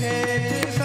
It is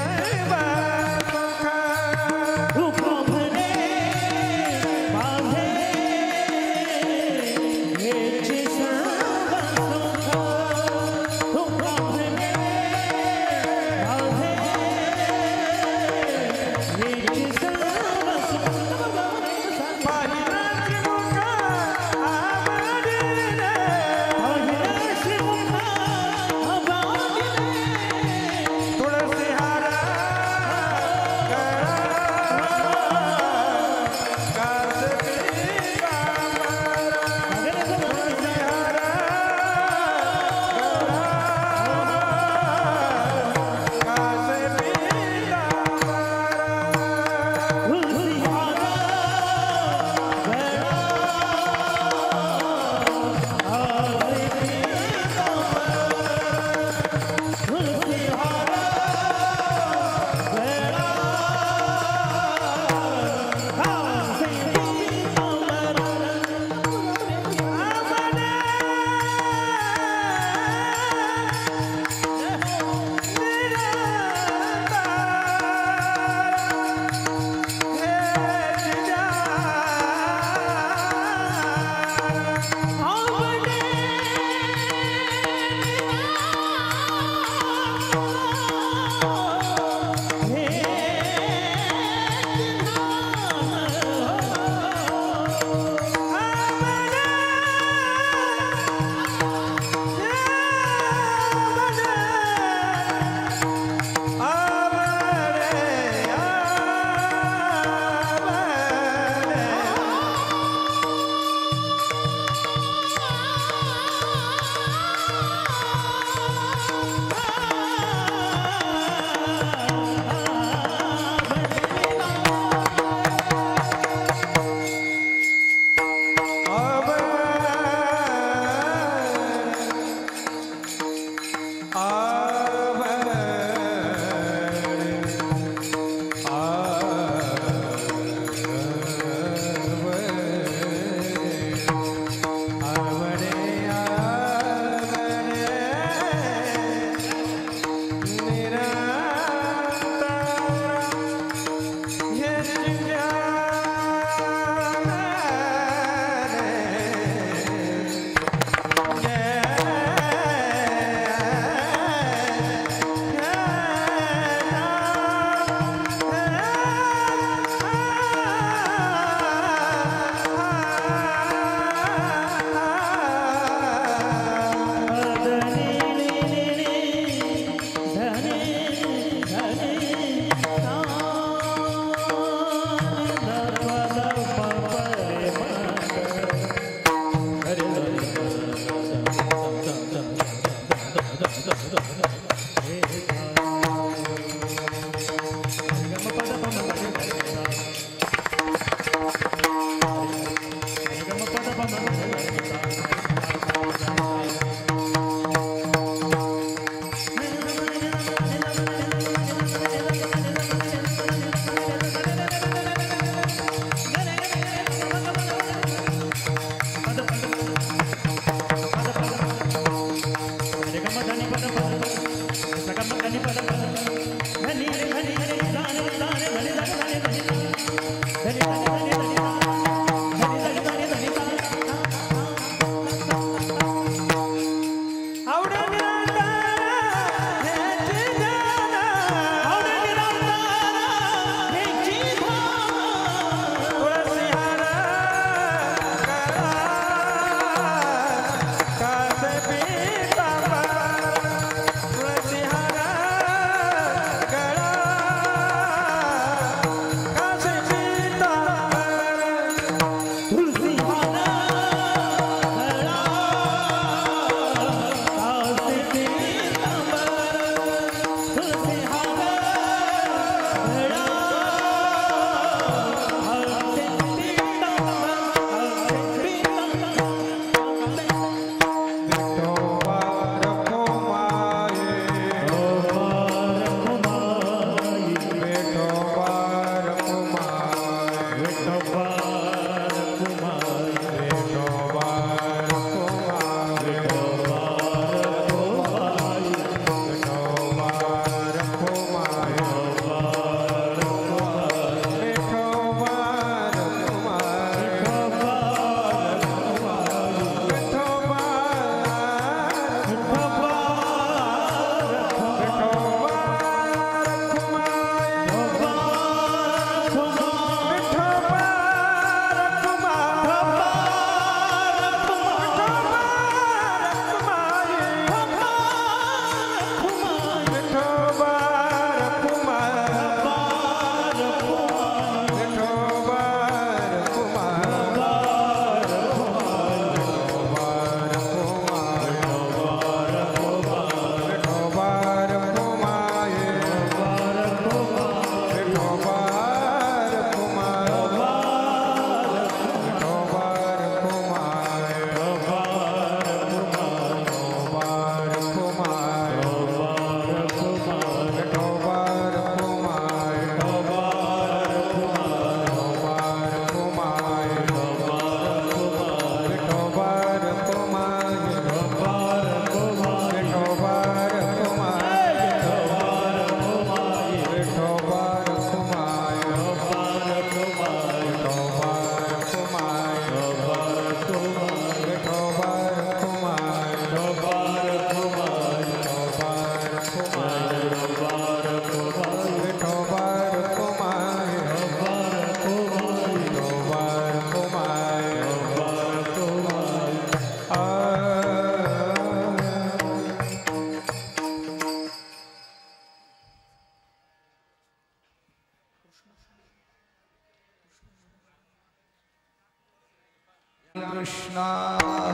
Krishna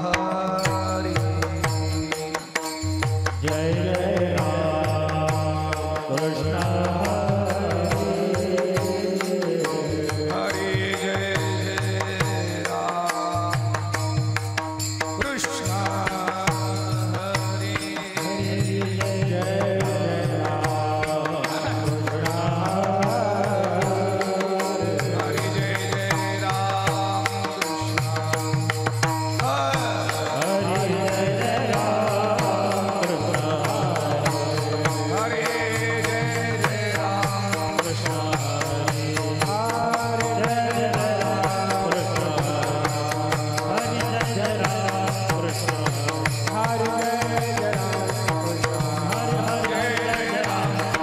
हरे जय जय राम कृष्ण हरे जय जय राम कृष्ण हरे जय राम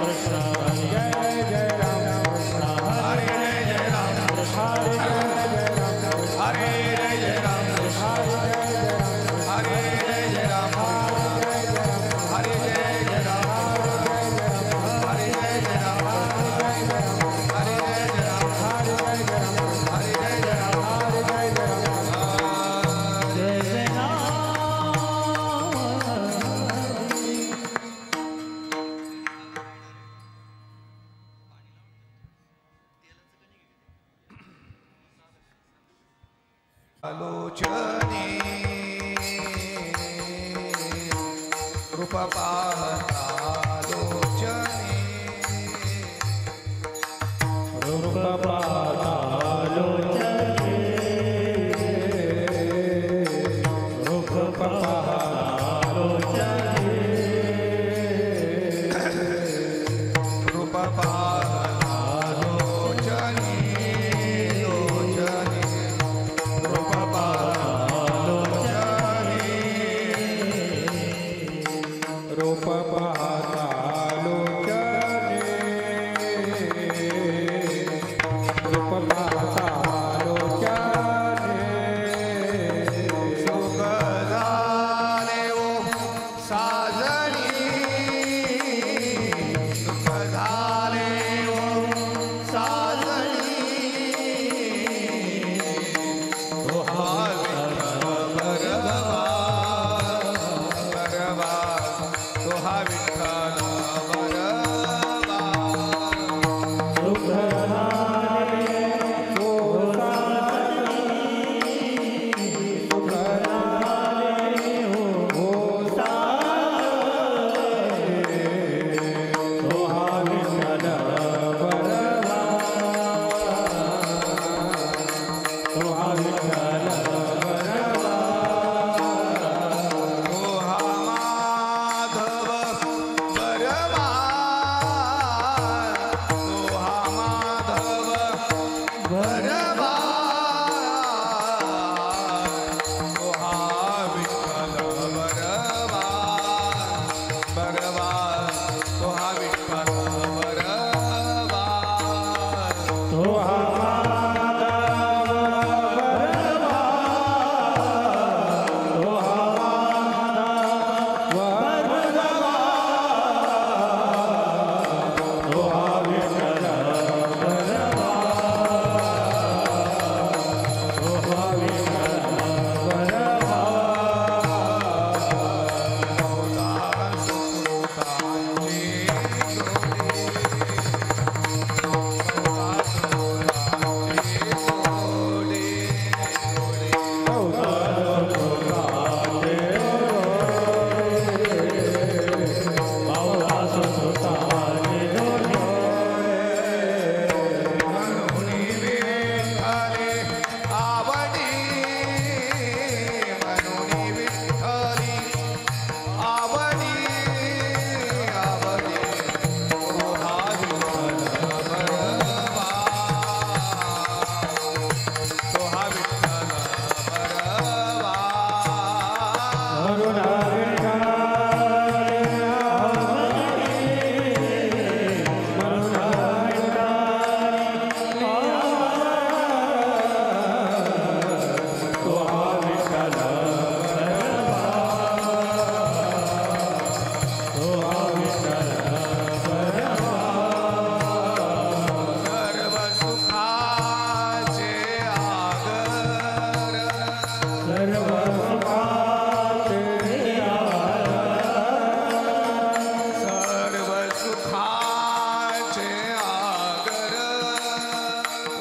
कृष्ण हरे जय जय राम कृष्ण आलोचने रूपपाहतालोचने रूपपाहतालोचने रूपपाहतालोचने रूपपाहतालोचने लोचने रूपपाहतालोचने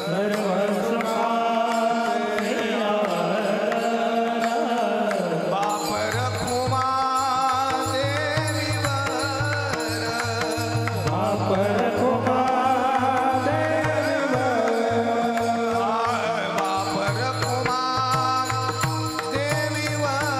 बापर खुमा देवी वर बापर खुमा देवी वर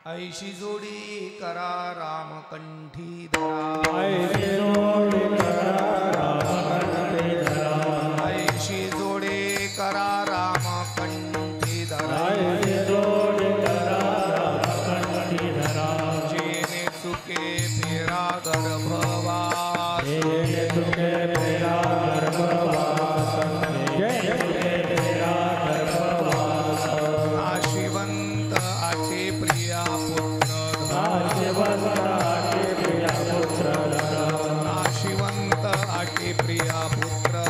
ऐशी जोडी करा रामकंठी धरा ऐशी जोडी करा रामकंठी धरा जेने चुके फेरा गर्भवास नाशिवंत आटे प्रिया पुत्र नाशिवंत आटे प्रिया पुत्र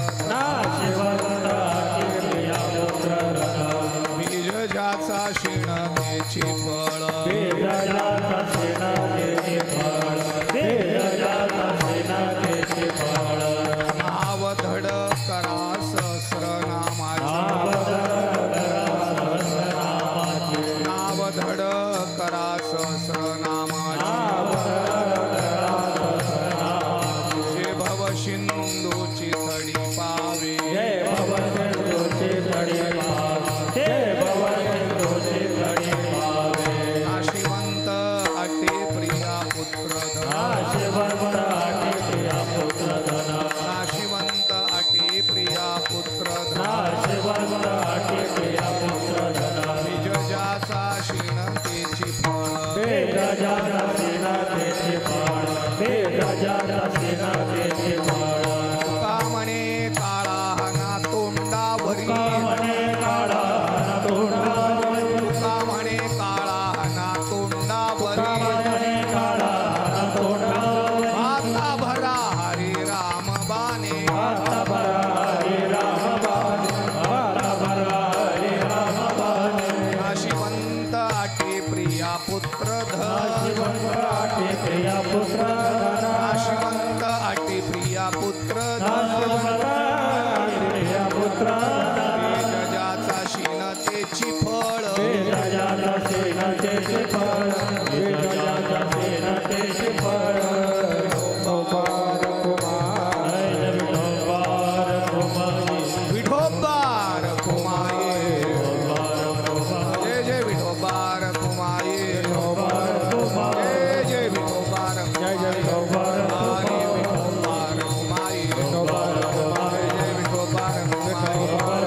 बीज ज्याचा शिण त्याची फळ नाव धड करा सहस्रनामाची नाव धड करा सहस्रनामाची जे भव सिंधूची थडी पावे नाशिवंत आटे प्रिया पुत्र नाशिवंत आटे प्रिया पुत्र बीज ज्याचा शिण त्याची फळ तुका म्हणे काळा ना तोंडावरी तुका म्हणे काळा ना तोंडावरी आता भरा हरी राम बाणे नाशिवंत आटे प्रिया पुत्र नाशिवंत आटे प्रिया पुत्र बीज ज्याचा शिण त्याची फळ विठोबार कुमाये जय जय विठोबार कुमाये जय जय विठोबार हरी विठोबार कुमाये जय विठोबार कुमाये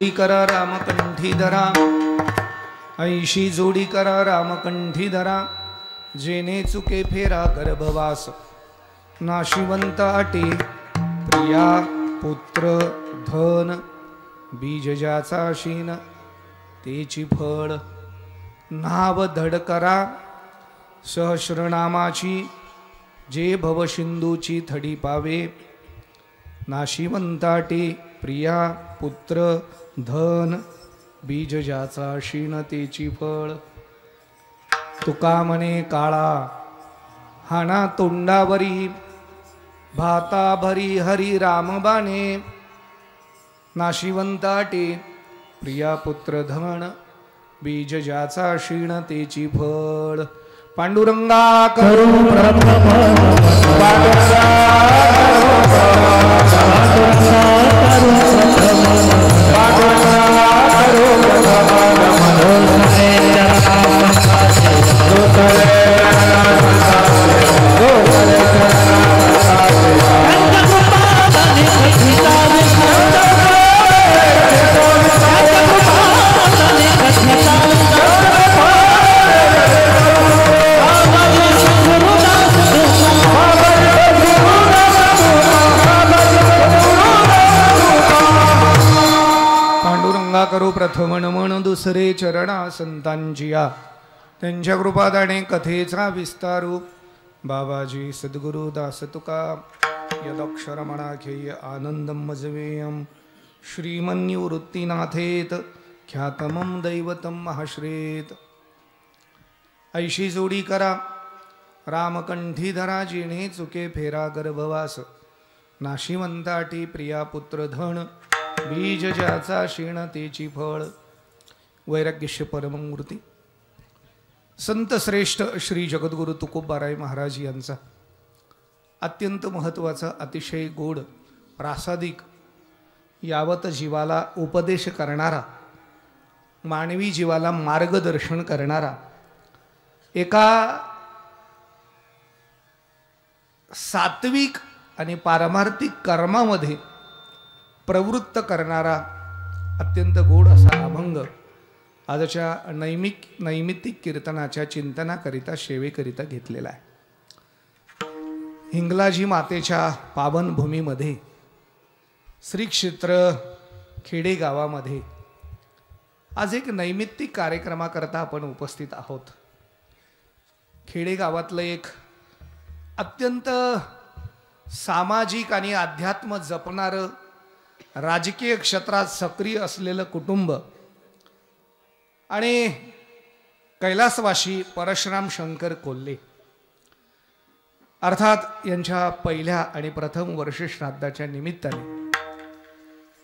जोडी करा रामकंठी धरा, ऐशी जोडी करा रामकंठी धरा, जेने चुके फेरा गर्भवास, नाशिवंत अटे प्रिया पुत्र धन, बीज ज्याचा शीन तेची फळ, नाव धड करा सहस्रनामाची, जे भवसिंधूची थडी पावे, नाशिवंताटे प्रिया पुत्र धन, बीज ज्याचा शीन तेची फळ. तुका म्हणे काळा हाना तोंडावरी, भाता भरी हरी रामबाणे, नाशिवंताटे प्रिया पुत्र धन, बीज ज्याचा शीण तेची फळ. पांडुरंगा करू प्रथम, पांडुरंगा करू प्रथम नमन दुसरे चरणा संतांचिया, त्यांच्या कृपादाने कथेचा विस्तारू. बाबाजी सद्गुरु दास तुका, यदक्षरमणाख्येय आनंदम मजवेयम, श्रीमन्निवृत्तीनाथेत ख्यातमं दैवतं महाश्रेत. ऐशी जोडी करा रामकंठी धरा, जिणे चुके फेरा गर्भवास, नाशिवंताटी प्रिया पुत्र धन, बीज ज्याचा शीण तेची फळ. वैराग्यश परममूर्ती संत श्रेष्ठ श्री जगद्गुरु तुकोबाराय महाराज यांचा अत्यंत महत्त्वाचा, अतिशय गोड, प्रासादिक, यावत जीवाला उपदेश करणारा, मानवी जीवाला मार्गदर्शन करणारा, एका सात्विक आणि पारमार्थिक कर्मामध्ये प्रवृत्त करणारा अत्यंत गोड असा अभंग आजच्या नैमित्तिक कीर्तनाच्या चिंतनाकरिता, सेवेकरिता घेतलेला आहे. हिंगलाजी मातेच्या पावन भूमीमध्ये, श्री क्षेत्र खेडे गावामध्ये आज एक नैमित्तिक कार्यक्रमाकरता आपण उपस्थित आहोत. खेडे गावातलं एक अत्यंत सामाजिक आणि अध्यात्म जपणारं, राजकीय क्षेत्रात सक्रिय असलेलं कुटुंब आणि कैलासवासी परशुराम शंकर कोल्हे, अर्थात यांच्या पहिल्या आणि प्रथम वर्ष श्राद्धाच्या निमित्ताने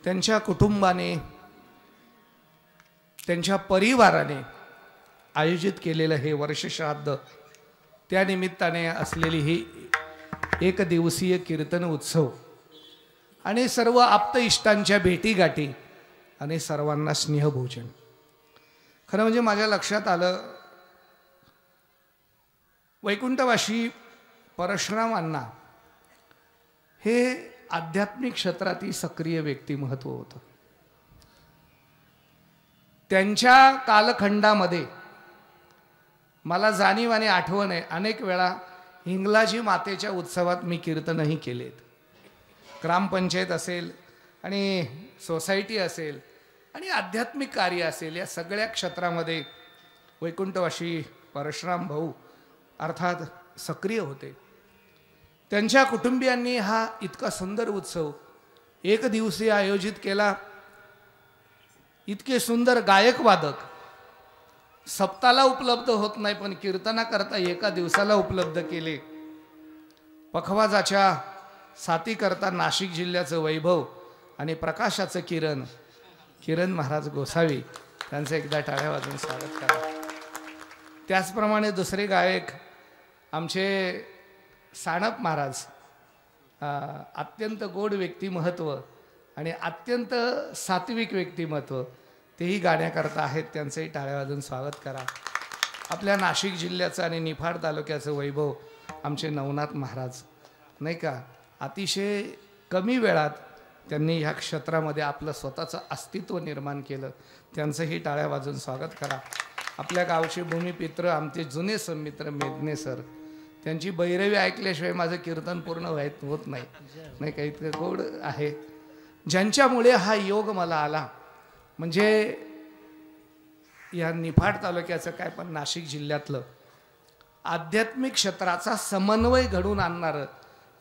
त्यांच्या कुटुंबाने, त्यांच्या परिवाराने आयोजित केलेलं हे वर्ष श्राद्ध, त्या निमित्ताने असलेली ही एक दिवसीय कीर्तन उत्सव आणि सर्व आप्त इष्टांच्या भेटीगाठी आणि सर्वांना स्नेहभोजन. खरं म्हणजे माझ्या लक्षात आलं, वैकुंठवासी परशुरामांना हे आध्यात्मिक क्षेत्रातील सक्रिय व्यक्तिमत्व होतं. त्यांच्या कालखंडामध्ये मला जाणीव आणि आठवण आहे, अनेक वेळा हिंगलाजी मातेच्या उत्सवात मी कीर्तनही केलेत. ग्रामपंचायत असेल आणि सोसायटी असेल आणि आध्यात्मिक कार्य असेल, या सगळ्या क्षेत्रामध्ये वैकुंठवासी परशुराम भाऊ अर्थात सक्रिय होते. त्यांच्या कुटुंबियांनी हा इतका सुंदर उत्सव एक दिवसीय आयोजित केला. इतके सुंदर गायक वादक सप्ताला उपलब्ध होत नाही, पण कीर्तनाकरता एका दिवसाला उपलब्ध केले. पखवाजाच्या साथीकरता नाशिक जिल्ह्याचं वैभव आणि प्रकाशाचं किरण महाराज गोसावी, त्यांचं एकदा टाळ्या वाजवून स्वागत करा. त्याचप्रमाणे दुसरे गायक आमचे साणप महाराज, अत्यंत गोड व्यक्तिमत्व आणि अत्यंत सात्विक व्यक्तिमत्व, तेही गाण्याकरता आहेत. त्यांचंही टाळ्या वाजवून स्वागत करा. आपल्या नाशिक जिल्ह्याचं आणि निफाड तालुक्याचं वैभव आमचे नवनाथ महाराज, नाही का, अतिशय कमी वेळात त्यांनी ह्या क्षेत्रामध्ये आपलं स्वतःचं अस्तित्व निर्माण केलं, त्यांचंही टाळ्या वाजून स्वागत करा. आपल्या गावचे भूमिपित्र आमचे जुने सन्मित्र मेघने सर, त्यांची भैरवी ऐकल्याशिवाय माझं कीर्तन पूर्ण होत नाही, नाही का, इतकं गोड आहे. ज्यांच्यामुळे हा योग मला आला, म्हणजे या निफाड तालुक्याचं काय पण नाशिक जिल्ह्यातलं आध्यात्मिक क्षेत्राचा समन्वय घडवून आणणारं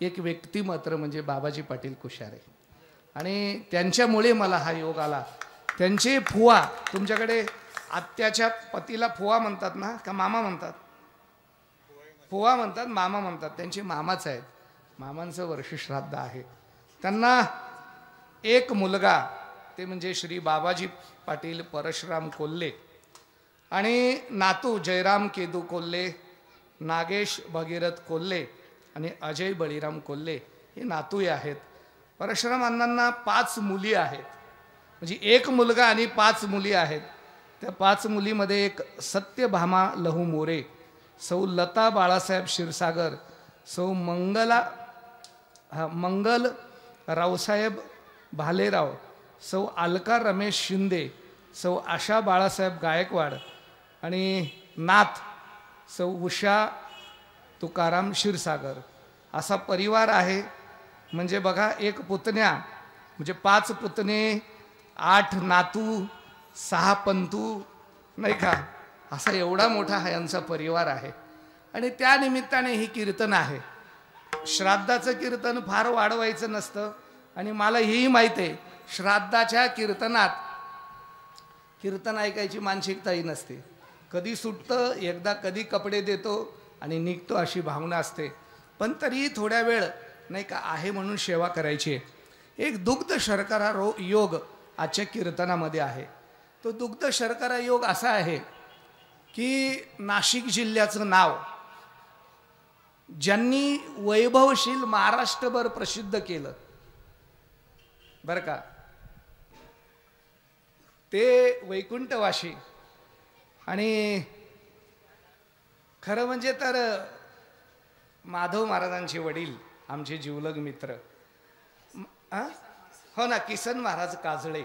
एक व्यक्तिमत्व म्हणजे बाबाजी पाटील कुशारे. आणि त्यांच्यामुळे मला हा योग आला. त्यांचे फुवा, तुमच्याकडे आत्याच्या पतीला फुवा म्हणतात ना, का मामा म्हणतात? फुवा म्हणतात, मामा म्हणतात. त्यांचे मामाच आहेत. मामांचं वर्षश्राद्ध आहे. त्यांना एक मुलगा, ते म्हणजे श्री बाबाजी पाटील परशुराम कोल्हे, आणि नातू जयराम केदू कोल्हे, नागेश भगीरथ कोल्हे आणि अजय बळीराम कोल्हे हे नातूही आहेत. परशुराम अण्णांना 5 मुली आहेत, म्हणजे एक मुलगा आणि 5 मुली आहेत. त्या 5 मुलीमध्ये एक सत्यभामा लहू मोरे, सौ लता बाळासाहेब क्षीरसागर, सौ मंगल रावसाहेब भालेराव, सौ अलका रमेश शिंदे, सौ आशा बाळासाहेब गायकवाड आणि नाथ सौ उषा तुकाराम क्षीरसागर, असा परिवार आहे. म्हणजे बघा, एक पुतण्या म्हणजे 5 पुतणे, 8 नातू, 6 पंतू, नाही का, असा एवढा मोठा हा यांचा परिवार आहे. आणि त्या निमित्ताने ही कीर्तन आहे. श्राद्धाचं कीर्तन फार वाढवायचं नसतं, आणि मला हेही माहीत आहे, श्राद्धाच्या कीर्तनात कीर्तन ऐकायची मानसिकताही नसते. कधी सुटतं, एकदा कधी कपडे देतो आणि निघतो, अशी भावना असते. पण तरीही थोड्या वेळ, नाही का, आहे म्हणून सेवा करायची. एक दुग्ध शर्करा योग आजच्या कीर्तनामध्ये आहे. तो दुग्ध शर्करा योग असा आहे की नाशिक जिल्ह्याचं नाव ज्यांनी वैभवशील महाराष्ट्रभर प्रसिद्ध केलं, बरं का, ते वैकुंठवाशी. आणि खरं म्हणजे तर माधव महाराजांचे वडील, आमचे जिवलग मित्र, हो ना, किसन महाराज काजळे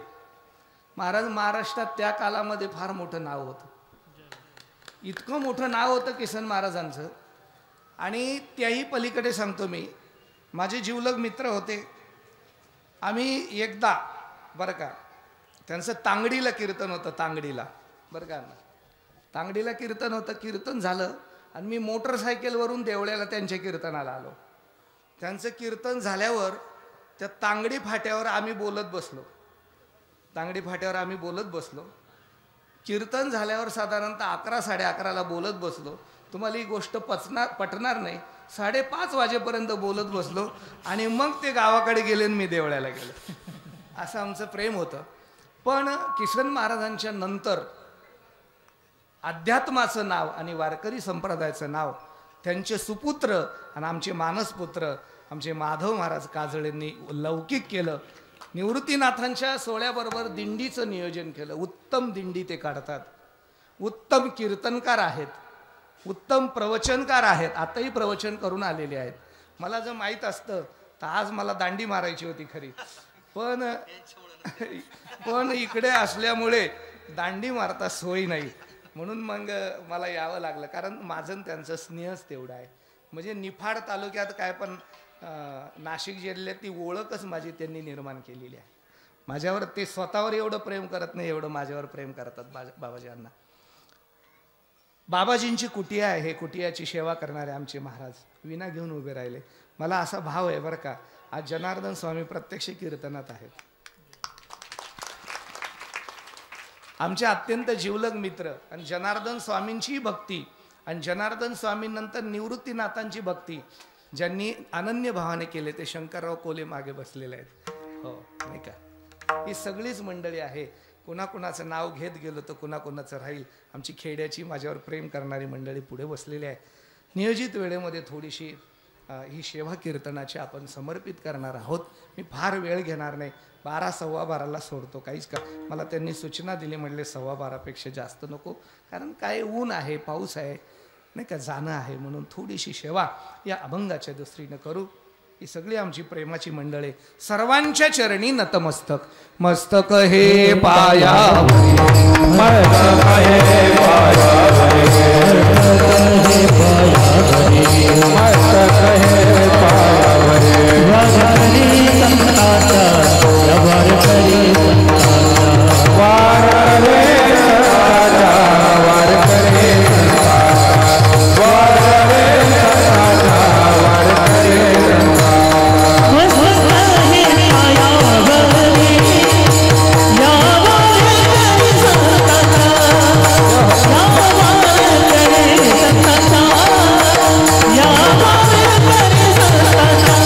महाराज, महाराष्ट्रात त्या कालामध्ये फार मोठं नाव होतं. इतकं मोठं नाव होतं किसन महाराजांचं. आणि त्याही पलीकडे सांगतो मी, माझे जिवलग मित्र होते. आम्ही एकदा, बरं का, त्यांचं तांगडीला कीर्तन होतं, तांगडीला, बरं का, तांगडीला कीर्तन होतं. कीर्तन झालं आणि मी मोटरसायकलवरून देवळ्याला त्यांच्या कीर्तनाला आलो. त्यांचं कीर्तन झाल्यावर त्या तांगडी फाट्यावर आम्ही बोलत बसलो. तांगडी फाट्यावर आम्ही बोलत बसलो. कीर्तन झाल्यावर साधारणतः 11-11:30ला बोलत बसलो. तुम्हाला ही गोष्ट पटणार नाही, 5:30 वाजेपर्यंत बोलत बसलो. आणि मग ते गावाकडे गेले आणि मी देवळ्याला गेलो. असं आमचं प्रेम होतं. पण किसन महाराजांच्या नंतर अध्यात्माचं नाव आणि वारकरी संप्रदायाचं नाव त्यांचे सुपुत्र आणि आमचे मानसपुत्र आमचे माधव महाराज काजळेंनी लौकिक केलं. निवृत्तीनाथांच्या सोहळ्याबरोबर दिंडीचं नियोजन केलं. उत्तम दिंडी ते काढतात, उत्तम कीर्तनकार आहेत, उत्तम प्रवचनकार आहेत. आताही प्रवचन करून आलेले आहेत. मला जर माहीत असतं तर आज मला दांडी मारायची होती खरी, पण इकडे असल्यामुळे दांडी मारता सोय नाही, म्हणून मग मला यावं लागलं. कारण माझं त्यांचं स्नेहच तेवढं आहे. म्हणजे निफाड तालुक्यात काय पण नाशिक जिल्ह्यात ती ओळखच माझी त्यांनी निर्माण केलेली आहे. माझ्यावर ते स्वतःवर एवढं प्रेम करत नाही, एवढं माझ्यावर प्रेम करतात बाबाजींना. बाबाजींची कुटिया आहे, कुटियाची सेवा करणारे आमचे महाराज विना घेऊन उभे राहिले. मला असा भाव आहे, बरं का, आज जनार्दन स्वामी प्रत्यक्ष कीर्तनात आहेत. आमचे अत्यंत जिवलग मित्र. आणि जनार्दन स्वामींची भक्ती आणि जनार्दन स्वामींनंतर निवृत्तीनाथांची भक्ती ज्यांनी अनन्य भावाने केले ते शंकरराव कोले मागे बसलेले आहेत. हो, नाही का, ही सगळीच मंडळी आहे. कुणाकुणाचं नाव घेत गेलो तर कुणाकुणाचं राहील. आमची खेड्याची माझ्यावर प्रेम करणारी मंडळी पुढे बसलेली आहे. नियोजित वेळेमध्ये थोडीशी ही सेवा कीर्तनाची आपण समर्पित करणार आहोत. मी फार वेळ घेणार नाही, 12-12:15 सोडतो. काहीच का, मला त्यांनी सूचना दिली, म्हणले 12:15पेक्षा जास्त नको, कारण काय ऊन आहे, पाऊस आहे, नाही का, जाणं आहे, म्हणून थोडीशी सेवा या अभंगाच्या दृष्टीनं करू. ही सगळी आमची प्रेमाची मंडळे. सर्वांच्या चरणी नतमस्तक. मस्तक हे पायावरी, मस्तक हे पायावरी, मस्तक हे पायावरी, वारी संताचा वार करी संताचा, वार रे संताचा वार करे संताचा, वार रे संताचा वार करे संताचा.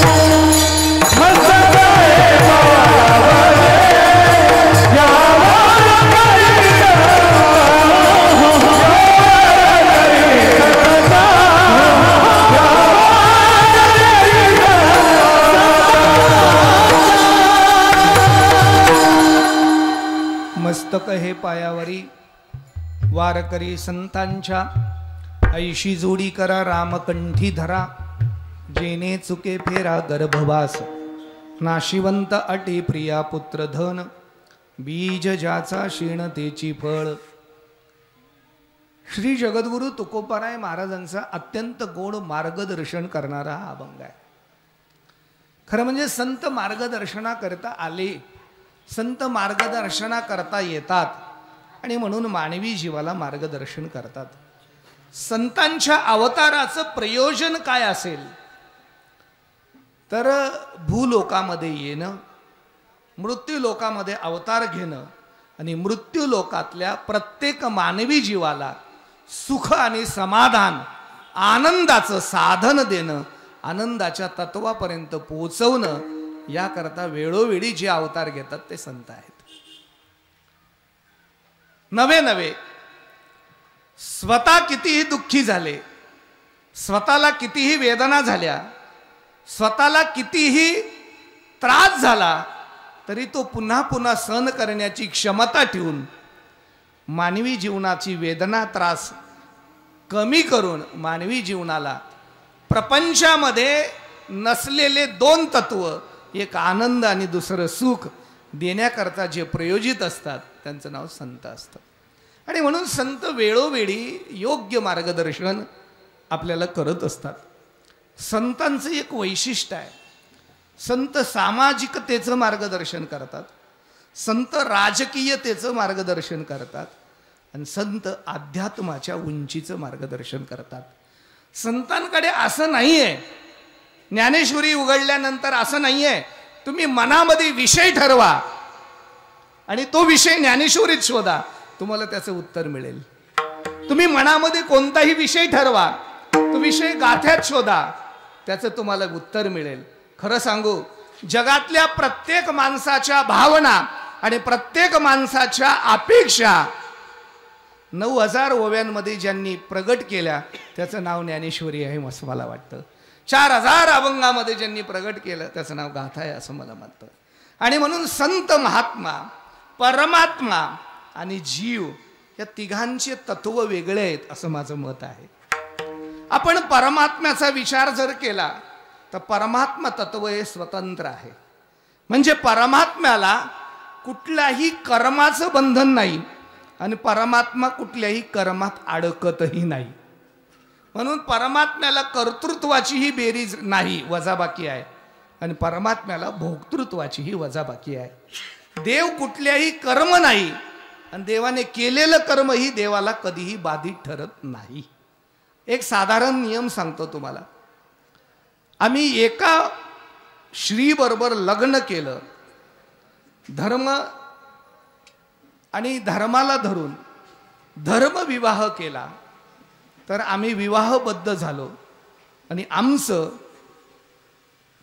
मस्तक हे पायावरी वार करी संतांच्या, ऐशी जोडी करा रामकंठी धरा, जेने चुके फेरा गर्भवास, नाशिवंत अटी प्रिया पुत्र धन, बीज ज्याचा क्षीणतेची फळ. श्री जगद्गुरु तुकोबाराय महाराजांचा अत्यंत गोड मार्गदर्शन करणारा हा अभंग आहे. खरं म्हणजे संत मार्गदर्शनाकरता आले, संत मार्गदर्शना करता येतात आणि म्हणून मानवी जीवाला मार्गदर्शन करतात. संतांच्या अवताराचं प्रयोजन काय असेल तर भूलोकामध्ये येणं, मृत्यू लोकामध्ये अवतार घेणं आणि मृत्यू लोकातल्या प्रत्येक मानवी जीवाला सुख आणि समाधान, आनंदाचं साधन देणं, आनंदाच्या तत्वापर्यंत पोहोचवणं, याकरता वेळोवेळी जे अवतार घेतात ते संत आहेत. नवे नवे स्वतः कितीही दुःखी झाले, स्वतःला कितीही वेदना झाल्या, स्वतःला कितीही त्रास झाला, तरी तो पुन्हा पुन्हा सहन करण्याची क्षमता ठेवून मानवी जीवनाची वेदना त्रास कमी करून मानवी जीवनाला प्रपंचामध्ये नसलेले दोन तत्व, एक आनंद आणि दुसरं सुख देण्याकरता जे प्रयोजित असतात त्यांचं नाव संत असतं. आणि म्हणून संत वेळोवेळी योग्य मार्गदर्शन आपल्याला करत असतात. संतांचं एक वैशिष्ट्य आहे, संत सामाजिकतेचं मार्गदर्शन करतात, संत राजकीयतेचं मार्गदर्शन करतात आणि संत अध्यात्माच्या उंचीचं मार्गदर्शन करतात. संतांकडे असं नाही आहे, ज्ञानेश्वरी उघडल्यानंतर असं नाहीये तुम्ही मनामध्ये विषय ठरवा आणि तो विषय ज्ञानेश्वरीत शोधा, तुम्हाला त्याचं उत्तर मिळेल. तुम्ही मनामध्ये कोणताही विषय ठरवा, तो विषय गाथ्यात शोधा, त्याचं तुम्हाला उत्तर मिळेल. खरं सांगू, जगातल्या प्रत्येक माणसाच्या भावना आणि प्रत्येक माणसाच्या अपेक्षा 9000 ओव्यांमध्ये ज्यांनी प्रगट केल्या त्याचं नाव ज्ञानेश्वरी आहे असं मला वाटतं. 4000 अभंगामध्ये ज्यांनी प्रगट केलं त्याचं नाव गाथा आहे असं मला वाटतं. आणि म्हणून संत महात्मा, परमात्मा आणि जीव या तिघांचे तत्व वेगळे आहेत असं माझं मत आहे. आपण परमात्म्याचा विचार जर केला तर परमात्मा तत्व हे स्वतंत्र आहे. म्हणजे परमात्म्याला कुठल्याही कर्माचं बंधन नाही आणि परमात्मा कुठल्याही कर्मात अडकतही नाही. म्हणून परमात्म्याला कर्तृत्वाचीही बेरीज नाही, वजाबाकी आहे, आणि परमात्म्याला भोक्तृत्वाचीही वजाबाकी आहे. देव कुठल्याही कर्म नाही आणि देवाने केलेलं कर्म ही देवाला कधीही बाधित ठरत नाही. एक साधारण नियम सांगतो तुम्हाला. आम्ही एका श्री बरोबर लग्न केलं, धर्म आणि धर्माला धरून धर्मविवाह केला, तर आम्ही विवाहबद्ध झालो आणि आमचं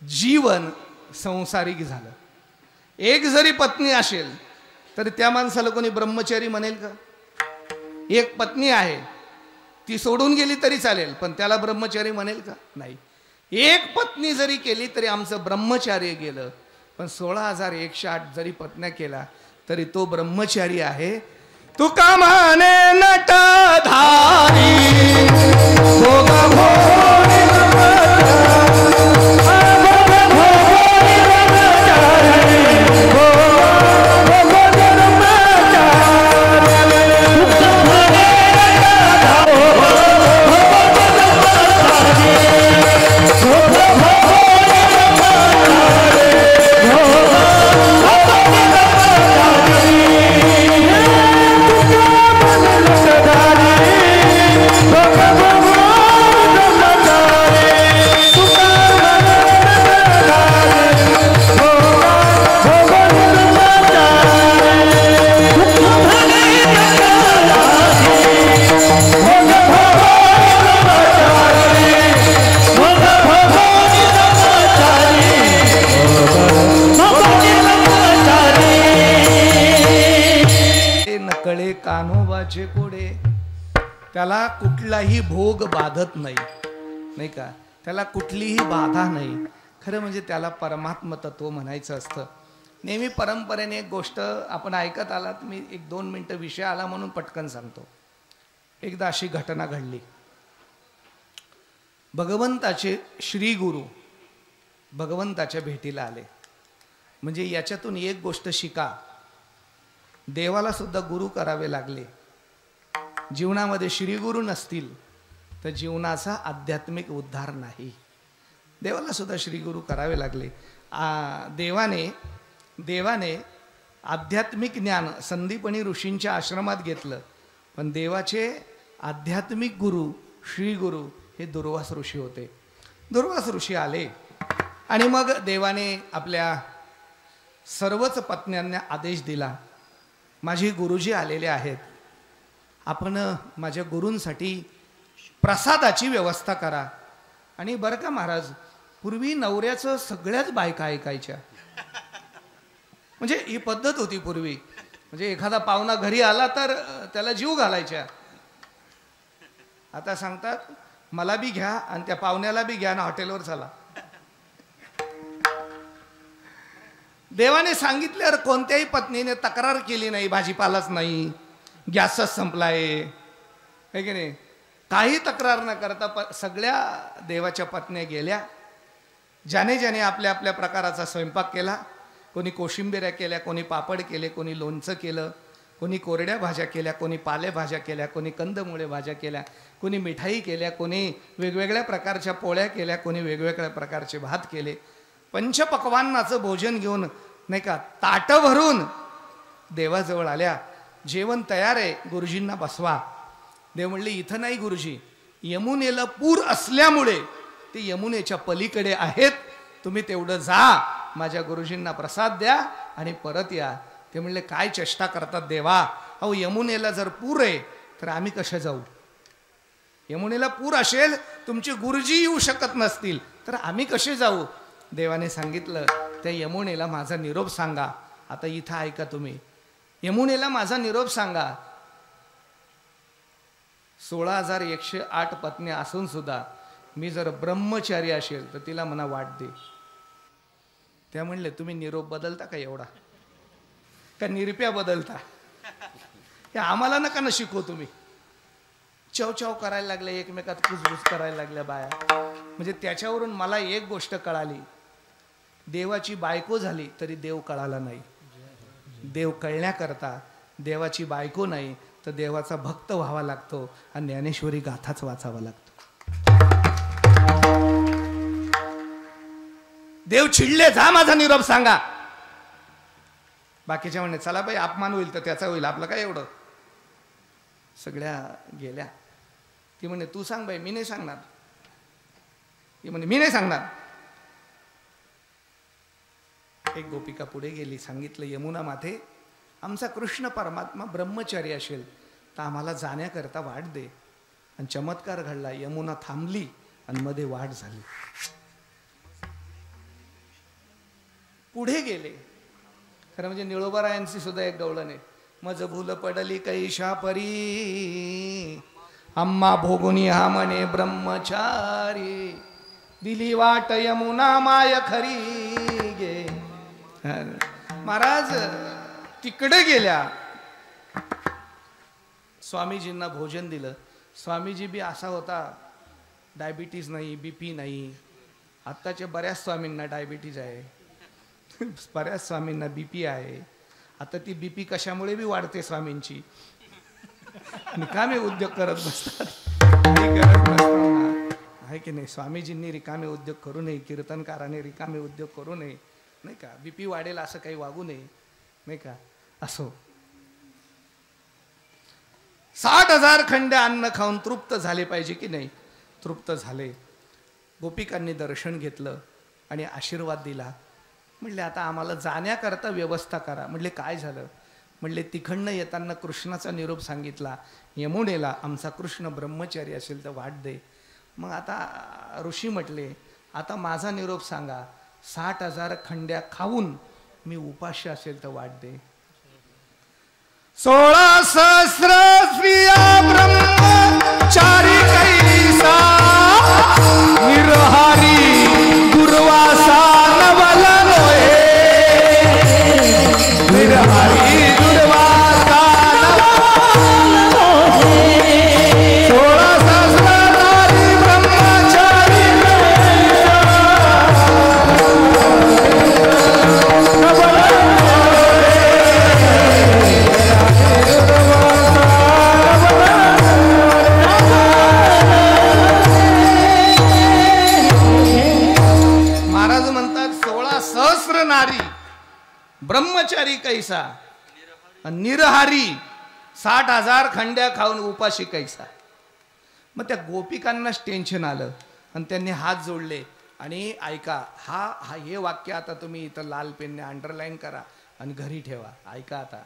जीवन संसारिक झालं. एक जरी पत्नी असेल तरी त्या माणसाला कोणी ब्रह्मचारी म्हणेल का? एक पत्नी आहे, ती सोडून गेली तरी चालेल, पण त्याला ब्रह्मचारी म्हणेल का? नाही. एक पत्नी जरी केली तरी आमचं ब्रह्मचार्य गेलं, पण 16,108 जरी पत्न्या केला तरी तो ब्रह्मचारी आहे. तुका माने नटधारी भोग भोग कान्होबाचे कोडे. त्याला कुठलाही भोग बाधत नाही, नाही का, त्याला कुठलीही बाधा नाही. खरं म्हणजे त्याला परमात्म तत्व म्हणायचं असतं. नेहमी परंपरेने एक गोष्ट आपण ऐकत आलात, मी 1-2 मिनटं विषय आला म्हणून पटकन सांगतो. एकदा अशी घटना घडली. भगवंताचे श्री गुरु भगवंताच्या भेटीला आले. म्हणजे याच्यातून एक गोष्ट शिका, देवाला सुद्धा गुरु करावे लागले. जीवनामध्ये श्री गुरु नसतील तर जीवनाचा आध्यात्मिक उद्धार नाही. देवाला सुद्धा श्री गुरु करावे लागले. देवाने आध्यात्मिक ज्ञान संदीपनी ऋषींच्या आश्रमात घेतलं, पण देवाचे आध्यात्मिक गुरु श्री गुरु हे दुर्वास ऋषी होते. दुर्वास ऋषी आले आणि मग देवाने आपल्या सर्वच पत्न्यांना आदेश दिला, माझे गुरुजी आलेले आहेत, आपण माझ्या गुरूंसाठी प्रसादाची व्यवस्था करा. आणि बरं का महाराज, पूर्वी नवऱ्याचं सगळ्याच बायका ऐकायच्या. म्हणजे ही पद्धत होती पूर्वी. म्हणजे एखादा पाहुणा घरी आला तर त्याला जीव घालायच्या. आता सांगतात मला बी घ्या आणि त्या पाहुण्याला बी घ्या ना, हॉटेलवर चला. देवाने सांगितल्यावर कोणत्याही पत्नीने तक्रार केली नाही, भाजीपालाच नाही, गॅसच संपलाय, है की नाही. काही तक्रार न करता सगळ्या देवाच्या पत्न्या गेल्या. ज्याने ज्याने आपल्या आपल्या प्रकाराचा स्वयंपाक केला. कोणी कोशिंबिऱ्या केल्या, कोणी पापड केले, कोणी लोणचं केलं, कोणी कोरड्या भाज्या केल्या, कोणी पालेभाज्या केल्या, कोणी कंदमुळे भाज्या केल्या, कोणी मिठाई केल्या, कोणी वेगवेगळ्या प्रकारच्या पोळ्या केल्या, कोणी वेगवेगळ्या प्रकारचे भात केले. पंचपक्वान्नाचं भोजन घेऊन, नाही का, ताटं भरून देवाजवळ आल्या. जेवण तयार आहे, गुरुजींना बसवा. देव म्हणले इथं नाही गुरुजी, यमुनेला पूर असल्यामुळे ते यमुनेच्या पलीकडे आहेत, तुम्ही तेवढं जा, माझ्या गुरुजींना प्रसाद द्या आणि परत या. ते म्हणले काय चेष्टा करतात देवा, अहो यमुनेला जर पूर आहे तर आम्ही कसे जाऊ. यमुनेला पूर असेल, तुमचे गुरुजी येऊ शकत नसतील तर आम्ही कसे जाऊ. देवाने सांगितलं त्या यमुनेला माझा निरोप सांगा. आता इथं ऐका तुम्ही, यमुनेला माझा निरोप सांगा. 16,108 पत्नी असून सुद्धा मी जर ब्रह्मचारी असेल तर तिला म्हणा वाट दे. त्या म्हणले तुम्ही निरोप बदलता का एवढा, का निरप्या बदलता, हे आम्हाला नका ना शिकवू तुम्ही. चव करायला लागल्या, एकमेकात कुसबुस करायला लागल्या बाया. म्हणजे त्याच्यावरून मला एक गोष्ट कळाली, देवाची बायको झाली तरी देव कळाला नाही. देव कळण्याकरता देवाची बायको नाही तर देवाचा भक्त व्हावा लागतो आणि ज्ञानेश्वरी गाथाच वाचावा लागतो. देव चिडले, जा माझा निरोप सांगा. बाकीच्या म्हणणे चला बाई अपमान होईल तर त्याचा होईल, आपलं काय एवढं. सगळ्या गेल्या. ती म्हणे तू सांग बाई, मी नाही सांगणार. ती म्हणे मी नाही सांगणार. एक गोपिका पुढे गेली, सांगितलं यमुना माते, आमचा कृष्ण परमात्मा ब्रह्मचारी असेल तर आम्हाला जाण्याकरता वाट दे. आणि चमत्कार घडला, यमुना थांबली आणि मध्ये वाट झाली. पुढे गेले. खरं म्हणजे निळोबारायांची सुद्धा एक गवळण आहे, मज भूल पडली कैशा परी, अम्मा भोगुनी हा म्हणे ब्रह्मचारी, दिली वाट यमुना माय खरी गे. महाराज तिकडे गेल्या, स्वामीजींना भोजन दिलं. स्वामीजी बी असा होता, डायबिटीज नाही, बीपी नाही. आत्ताच्या बऱ्याच स्वामींना डायबिटीज आहे, बऱ्याच स्वामींना बीपी आहे. आता ती बीपी कशामुळे बी वाढते स्वामींची. रिकामे उद्योग करत बसतात, आहे की नाही. स्वामीजींनी रिकामे उद्योग करू नये, कीर्तनकाराने रिकामे उद्योग करू नये, नाही का. बीपी वाढेल असं काही वागू नये, नाही का. असो 60,000 खंड अन्न खाऊन तृप्त झाले पाहिजे की नाही. तृप्त झाले. गोपिकांनी दर्शन घेतलं आणि आशीर्वाद दिला. म्हटले आता आम्हाला जाण्याकरता व्यवस्था करा. म्हटले काय झालं. म्हटले तिखंड येताना कृष्णाचा निरोप सांगितला, यमुनेला आमचा कृष्ण ब्रह्मचारी असेल तर वाट दे. मग आता ऋषी म्हटले आता माझा निरोप सांगा, 60,000 खंड्या खाऊन मी उपाशी असेल तर वाट दे. 16 सहस्र स्त्रिया ब्रह्मचारी कैसा निर्हारी दुर्वासा नवला नोहे निर्हारी दुर्वासा नवला नोहे 16 सहस्र नारी ब्रह्मचारी नारी ब्रह्मचारी कैसा निरहारी 60,000 खंड्या खाऊन उपाशी कैसा. मग त्या गोपिकांनाच टेन्शन आलं आणि त्यांनी हात जोडले आणि ऐका हा हे वाक्य आता तुम्ही इथं लाल पेनने अंडरलाईन करा आणि घरी ठेवा. ऐका आता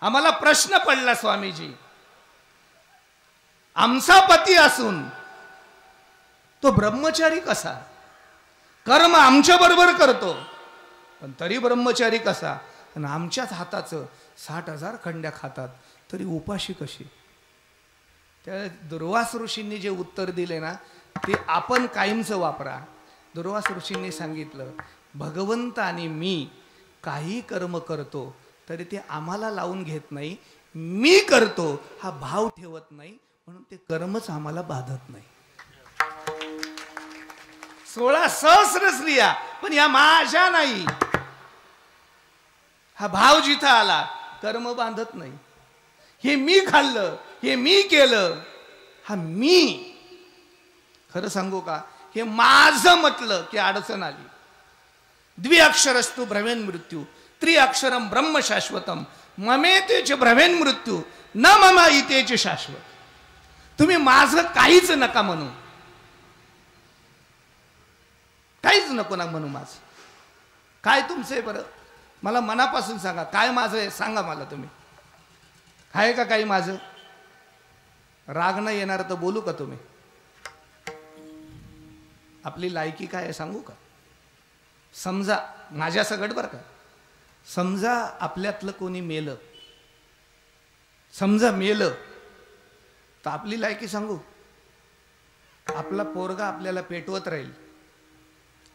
आम्हाला प्रश्न पडला स्वामीजी, आमचा पती असून तो ब्रह्मचारी कसा, कर्म आमच्या बरोबर करतो पण तरी ब्रह्मचारी कसा, आणि आमच्याच हाताचं 60,000 खंड्या खातात तरी उपाशी कशी. त्या दुर्वास ऋषींनी जे उत्तर दिले ना ते आपण कायमचं वापरा. दुर्वास ऋषींनी सांगितलं भगवंत आणि मी काही कर्म करतो तरी ते आम्हाला लावून घेत नाही, मी करतो हा भाव ठेवत नाही म्हणून ते कर्मच आम्हाला बाधत नाही. 16 सहस्र स्त्रिया पण या माझ्या नाही. हा भाव जिथं आला कर्म बांधत नाही. हे मी खाल्लं, हे मी केलं, हा मी. खरं सांगू का, हे माझं म्हटलं की अडचण आली. द्विअक्षरस्तु भ्रमेन मृत्यू त्रिअक्षरम ब्रह्म शाश्वतम ममेतेच भ्रमेन मृत्यू न मम इतेच शाश्वत. तुम्ही माझं काहीच नका म्हणू, काहीच नको ना म्हणू. माझं काय तुमचं आहे बरं, मला मनापासून सांगा काय माझं आहे, सांगा मला तुम्ही. आहे का काही माझं? राग न येणार तर बोलू का तुम्ही? आपली लायकी काय आहे सांगू का? समजा माझ्या सगळं बरं का, समजा आपल्यातलं कोणी मेलं, समजा मेलं तर आपली लायकी सांगू? आपला पोरगा आपल्याला पेटवत राहील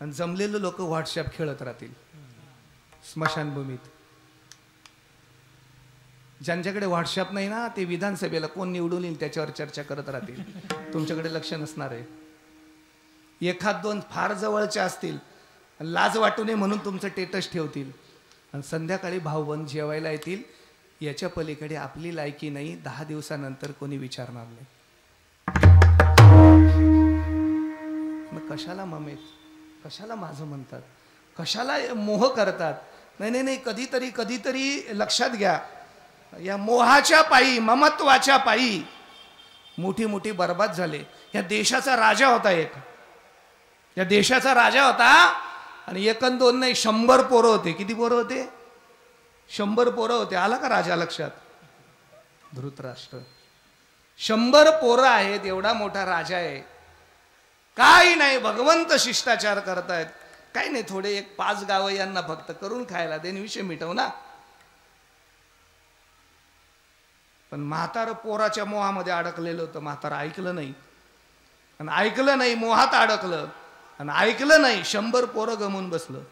आणि जमलेलं लोक व्हॉट्सअप खेळत राहतील स्मशानभूमीत. ज्यांच्याकडे व्हॉट्सअप नाही ना ते विधानसभेला कोण निवडून येईल त्याच्यावर चर्चा करत राहतील. तुमच्याकडे लक्ष नसणार आहे. एखाद दोन फार जवळचे असतील, लाज वाटू नये म्हणून तुमचं स्टेटस ठेवतील आणि संध्याकाळी भाऊबंद जेवायला येतील. याच्या पलीकडे आपली लायकी नाही 10 दिवसानंतर कोणी विचारणार नाही. मग कशाला ममेत, कशाला माझं म्हणतात, कशाला मोह करतात? नाही नाही, कधीतरी लक्षात घ्या, या मोहाच्या पायी ममत्वाच्या पायी मोठी मोठी बर्बाद झाले. या देशाचा राजा होता एक, या देशाचा राजा होता आणि एक अन दोन नाही 100 पोरं होते. किती पोरं होते? 100 पोरं होते. आला का राजा लक्षात? धृतराष्ट्र. 100 पोरं आहेत, एवढा मोठा राजा आहे. काही नाही, भगवंत शिष्टाचार करतायत. काही नाही, थोडे 1-5 गावं यांना फक्त करून खायला देणे, विषय मिटव ना. पण म्हातारं पोराच्या मोहामध्ये अडकलेलं होतं. म्हातारं ऐकलं नाही आणि ऐकलं नाही, मोहात अडकलं आणि ऐकलं नाही, 100 पोरं गमून बसलं.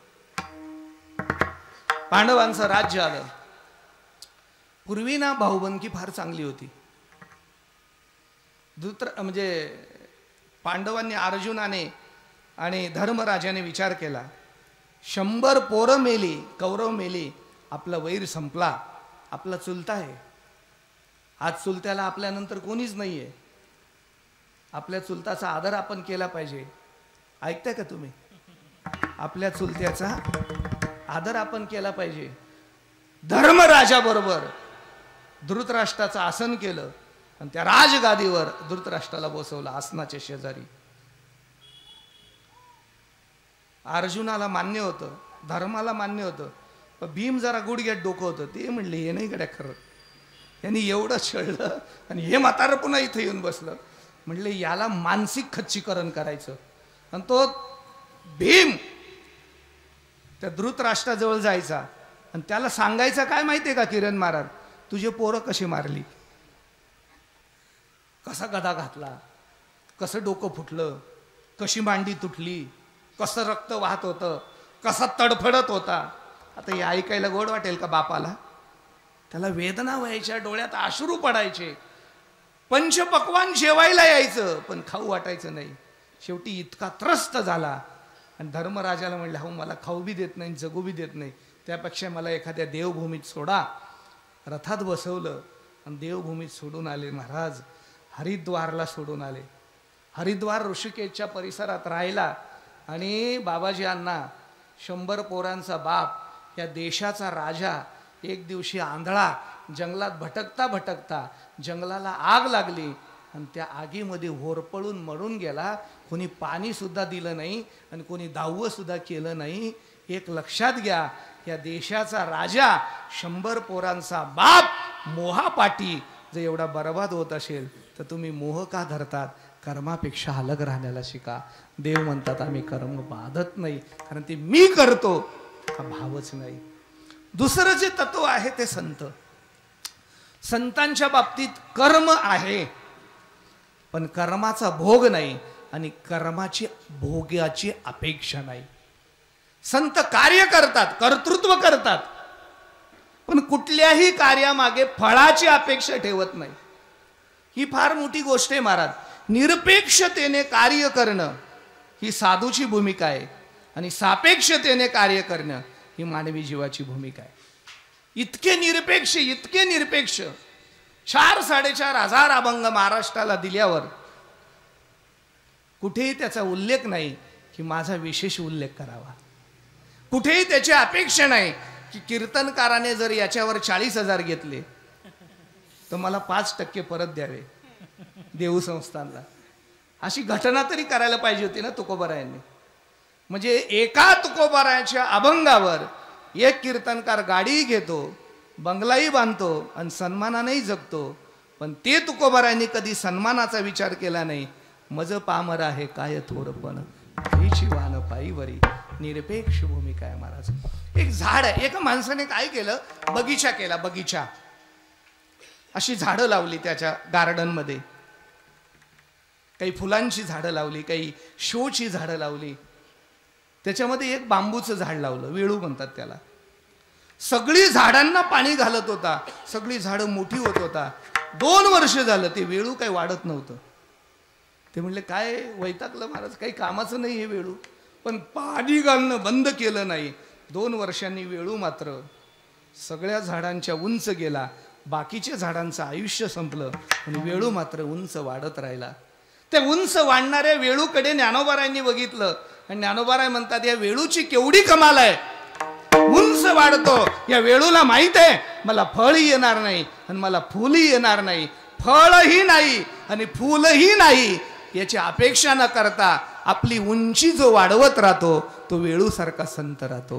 पांडवांचं राज्य आलं. पूर्वी ना भाऊबंदकी फार चांगली होती. म्हणजे पांडवांनी, अर्जुनाने आणि धर्मराजाने विचार केला, 100 पोरं मेली, कौरव मेली, आपला वैर संपला, आपला चुलता आहे. आज चुलत्याला आपल्यानंतर कोणीच नाहीये. आपल्या चुलताचा आदर आपण केला पाहिजे. ऐकताय का तुम्ही? आपल्या चुलत्याचा आदर आपण केला पाहिजे. धर्मराजाबरोबर धृतराष्ट्राचं आसन केलं आणि त्या राजगादीवर धृतराष्ट्राला बसवलं आसनाच्या शेजारी. अर्जुनाला मान्य होतं, धर्माला मान्य होतं, पण भीम जरा गुडघ्यात डोकं होतं. ते म्हणले हे नाही गड्या खरं. यांनी एवढं छळलं आणि हे म्हातारं पुन्हा इथं येऊन बसलं. म्हणले याला मानसिक खच्चीकरण करायचं. आणि तो भीम त्या धृतराष्ट्राजवळ जायचा आणि त्याला सांगायचं काय माहितीये का किरण महाराज, तुझे पोरं कशी मारली, कसा गदा घातला, कसं डोकं फुटलं, कशी मांडी तुटली, कसं रक्त वाहत होतं, कसा तडफडत होता. आता हे ऐकायला गोड वाटेल का बापाला? त्याला वेदना व्हायच्या, डोळ्यात अश्रू पडायचे, पंचपक्वान जेवायला यायचं पण खाऊ वाटायचं नाही. शेवटी इतका त्रस्त झाला आणि धर्मराजाला म्हणलं, हो मला खाऊ बी देत नाही, जगू बी देत नाही, त्यापेक्षा मला एखाद्या देवभूमीत सोडा. रथात बसवलं आणि देवभूमीत सोडून आले महाराज. हरिद्वारला सोडून आले. हरिद्वार ऋषिकेशच्या परिसरात राहिला आणि बाबाजी अण्णा 100 पोरांचा बाप, या देशाचा राजा, एक दिवशी आंधळा जंगलात भटकता भटकता जंगलाला आग लागली आणि त्या आगीमध्ये होरपळून मरून गेला. कोणी पाणी सुद्धा दिलं नाही आणि कोणी दावं सुद्धा केलं नाही. एक लक्षात घ्या, या देशाचा राजा 100 पोरांचा बाप मोहापाटी जर एवढा बरबाद होत असेल तर तुम्ही मोह का धरतात? कर्मापेक्षा अलग राहण्याला शिका. देव म्हणतात आम्ही कर्म बाधत नाही, कारण ते मी करतो हा भावच नाही. दुसरं जे तत्व आहे ते संत. संतांच्या बाबतीत कर्म आहे पण कर्माचा भोग नाही आणि कर्माची भोगाची अपेक्षा नाही. संत कार्य करतात, कर्तृत्व करतात, पण कुठल्याही कार्यामागे फळाची अपेक्षा ठेवत नाही. ही फार मोठी गोष्ट आहे महाराज. निरपेक्षतेने कार्य करणं ही साधूची भूमिका आहे आणि सापेक्षतेने कार्य करणं ही मानवी जीवाची भूमिका आहे. इतके निरपेक्ष 4-4.5 अभंग महाराष्ट्राला दिल्यावर कुठेही त्याचा उल्लेख नाही की माझा विशेष उल्लेख करावा. कुठेही त्याची अपेक्षा नाही की कीर्तनकाराने जर याच्यावर 40,000 घेतले तर मला 5% परत द्यावे देऊ संस्थानला. अशी घटना तरी करायला पाहिजे होती ना तुकोबारायांनी. म्हणजे एका तुकोबारायाच्या अभंगावर एक कीर्तनकार गाडीही घेतो, बंगलाही बांधतो आणि सन्मानानेही जगतो. पण ते तुकोबारायांनी कधी सन्मानाचा विचार केला नाही. मज पामर आहे काय थोरपण हीची वान पायीवरी. निरपेक्ष भूमिका आहे महाराज. एक झाड आहे, एका माणसाने काय केलं, बगीचा केला. बगीचा अशी झाडं लावली त्याच्या गार्डन मध्ये. काही फुलांची झाडं लावली, काही शोची झाडं लावली. त्याच्यामध्ये एक बांबूचं झाड लावलं, वेळू म्हणतात त्याला. सगळी झाडांना पाणी घालत होता, सगळी झाडं मोठी होत होता. 2 वर्ष झालं ते वेळू काही वाढत नव्हतं. ते म्हणले काय वैतागलं महाराज, काही कामाचं नाही हे वेळू. पण पाणी घालणं बंद केलं नाही. 2 वर्षांनी वेळू मात्र सगळ्या झाडांच्या उंच गेला. बाकीच्या झाडांचं आयुष्य संपलं आणि वेळू मात्र उंच वाढत राहिला. त्या उंच वाढणाऱ्या वेळूकडे ज्ञानोबारायांनी बघितलं आणि ज्ञानोबाराय म्हणतात या वेळूची केवढी कमाल आहे. उंच वाढतो, या वेळूला माहित आहे मला फळही येणार नाही आणि मला फुलही येणार नाही. फळही नाही आणि फुलही नाही याची अपेक्षा न करता आपली उंची जो वाढवत राहतो तो वेळूसारखा संत राहतो.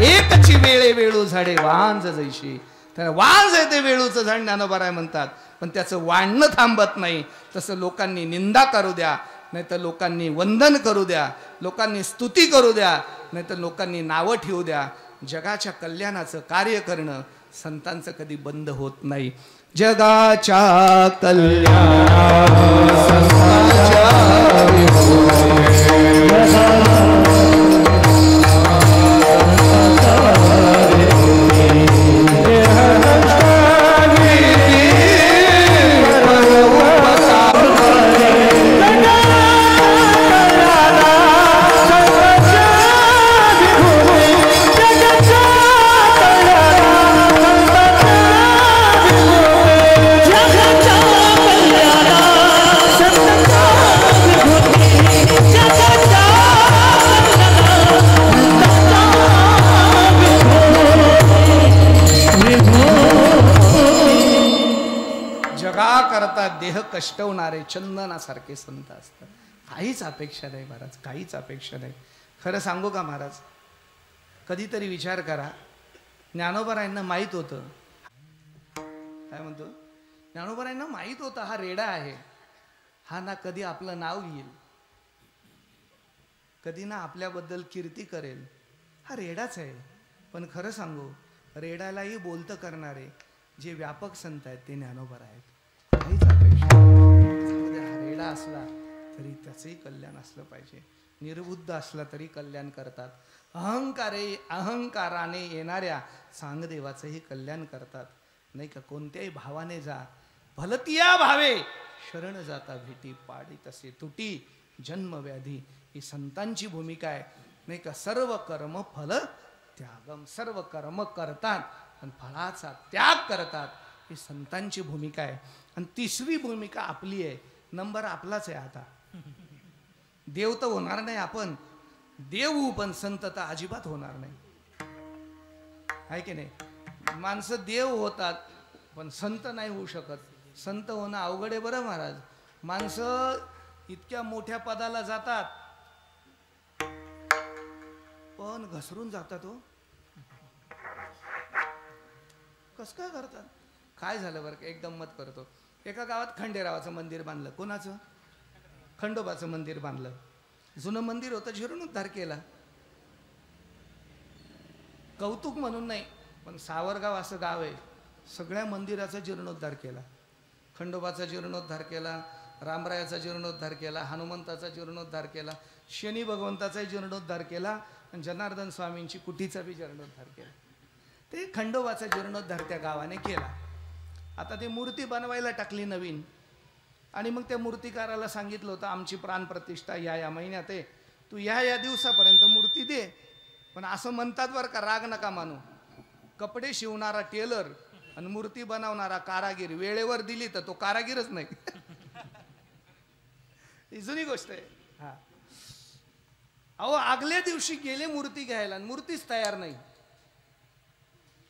एकची वेळे वेळू झाडे वांज जैशी. तर वांज आहे ते वेळूचं झाड ज्ञानोबाराय म्हणतात. पण त्याचं वाढणं थांबत नाही. तसं लोकांनी निंदा करू द्या, नाही तर लोकांनी वंदन करू द्या, लोकांनी स्तुती करू द्या, नाही तर लोकांनी नावं ठेवू द्या. जगाच्या कल्याणाचं कार्य करणं संतांचं कधी बंद होत नाही. जगाच्या कल्याणाचं देह कष्टवणारे चंदनासारखे संत असतात. काहीच अपेक्षा नाही महाराज, काहीच अपेक्षा नाही. खरं सांगू का महाराज, कधीतरी विचार करा. ज्ञानोबारायांना माहित होतं, काय म्हणतो, ज्ञानोबारायांना माहित होतं हा रेडा आहे, हा ना कधी आपलं नाव घेईल, कधी ना आपल्याबद्दल कीर्ती करेल, हा रेडाच आहे. पण खरं सांगू, रेडालाही बोलतं करणारे, जे व्यापक संत आहेत ते ज्ञानोबा आहेत. काहीच अपेक्षा त्याच्यामध्ये हरेडा असला तरी त्याचंही कल्याण असलं पाहिजे. निर्बुद्ध असला तरी कल्याण करतात. अहंकाराने येणाऱ्या सांगदेवाचंही कल्याण करतात. नाही का? कोणत्याही भावाने जा, भलतिया भावे शरण जाता भेटी, पाडी तसे तुटी जन्मव्याधी. ही संतांची भूमिका आहे. नाही का? सर्व कर्म फल त्यागम. सर्व कर्म करतात आणि फळाचा त्याग करतात. ही संतांची भूमिका आहे. आणि तिसरी भूमिका आपली आहे. नंबर आपलाच आहे. आता देव तर होणार नाही आपण, देव पण संत तर अजिबात होणार नाही. आहे की नाही? माणसं देव होतात पण संत नाही होऊ शकत. संत होणं अवघड आहे बरं महाराज. माणसं इतक्या मोठ्या पदाला जातात पण घसरून जातात. हो, कस काय करतात? काय झालं बरं का? एक गंमत करतो. एका गावात खंडेरावाचं मंदिर बांधलं. कोणाचं? खंडोबाचं मंदिर बांधलं. जुनं मंदिर होतं, जीर्णोद्धार केला. कौतुक म्हणून नाही, पण सावरगाव असं गाव आहे, सगळ्या मंदिराचा जीर्णोद्धार केला. खंडोबाचा जीर्णोद्धार केला, रामरायाचा जीर्णोद्धार केला, हनुमंताचा जीर्णोद्धार केला, शनी भगवंताचाही जीर्णोद्धार केला आणि जनार्दन स्वामींची कुटीचा बी जीर्णोद्धार केला. ते खंडोबाचा जीर्णोद्धार त्या गावाने केला. आता ती मूर्ती बनवायला टाकली नवीन. आणि मग त्या मूर्तिकाराला सांगितलं होतं आमची प्राणप्रतिष्ठा या महिन्यात आहे, तू या दिवसापर्यंत मूर्ती दे. पण असं म्हणतात बरं का, राग नका मानू. कपडे शिवणारा टेलर आणि मूर्ती बनवणारा कारागीर वेळेवर दिली तर तो कारागीरच नाही. ही जुनी गोष्ट आहे. हा, अहो आगल्या दिवशी गेले मूर्ती घ्यायला आणि मूर्तीच तयार नाही.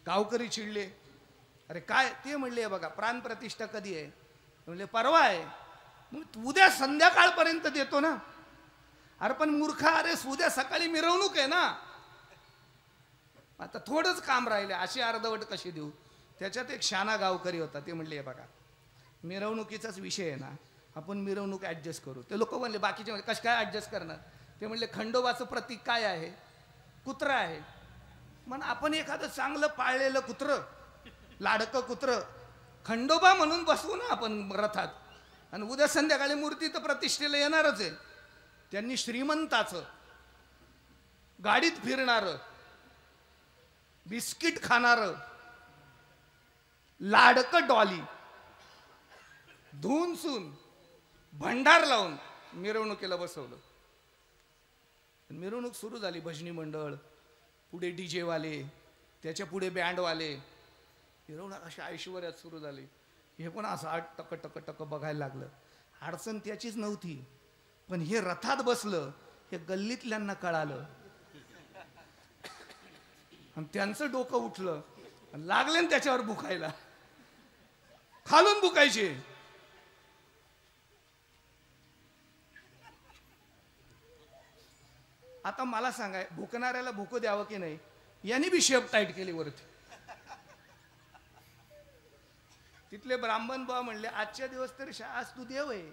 गावकरी चिडले. अरे काय? ते म्हणले बघा प्राणप्रतिष्ठा कधी आहे? म्हणले परवा आहे. मग उद्या संध्याकाळपर्यंत देतो ना. अरे पण मूर्खा, अरे उद्या सकाळी मिरवणूक आहे ना. आता थोडंच काम राहिले, अशी अर्धवट कशी देऊ? त्याच्यात एक शाना गावकरी होता. ते म्हणले बघा मिरवणुकीचाच विषय आहे ना, आपण मिरवणूक ऍडजस्ट करू. ते लोक म्हणले बाकीचे म्हणले कसं काय ऍडजस्ट करणार? ते म्हणले खंडोबाचं प्रतीक काय आहे? कुत्रा आहे. मग आपण एखादं चांगलं पाळलेलं कुत्र, लाडकं कुत्र खंडोबा म्हणून बसवू ना आपण रथात. आणि उद्या संध्याकाळी मूर्ती तर प्रतिष्ठेला येणारच आहे. त्यांनी श्रीमंताचं, गाडीत फिरणारं, बिस्किट खाणारं, लाडकं डॉली धुवून सून भंडार लावून मिरवणुकीला बसवलं. मिरवणूक सुरू झाली. भजनी मंडळ, पुढे डीजे वाले, त्याच्या पुढे बँडवाले. मिरवणूक अशी ऐश्वर्यात सुरू झाली. हे पण असं आठ टक टक टक बघायला लागलं. अडचण त्याचीच नव्हती, पण हे रथात बसलं हे गल्लीतल्यांना कळालं आणि त्यांचं डोकं उठलं आणि लागले ना त्याच्यावर बुकायला. खालून बुकायचे. आता मला सांगाय, भुकणाऱ्याला भुकू द्यावं की नाही? यांनी बी शेप टाईट केली वरती. तिथले ब्राह्मण बा म्हणले आजच्या दिवस तरी आज तू देव आहे.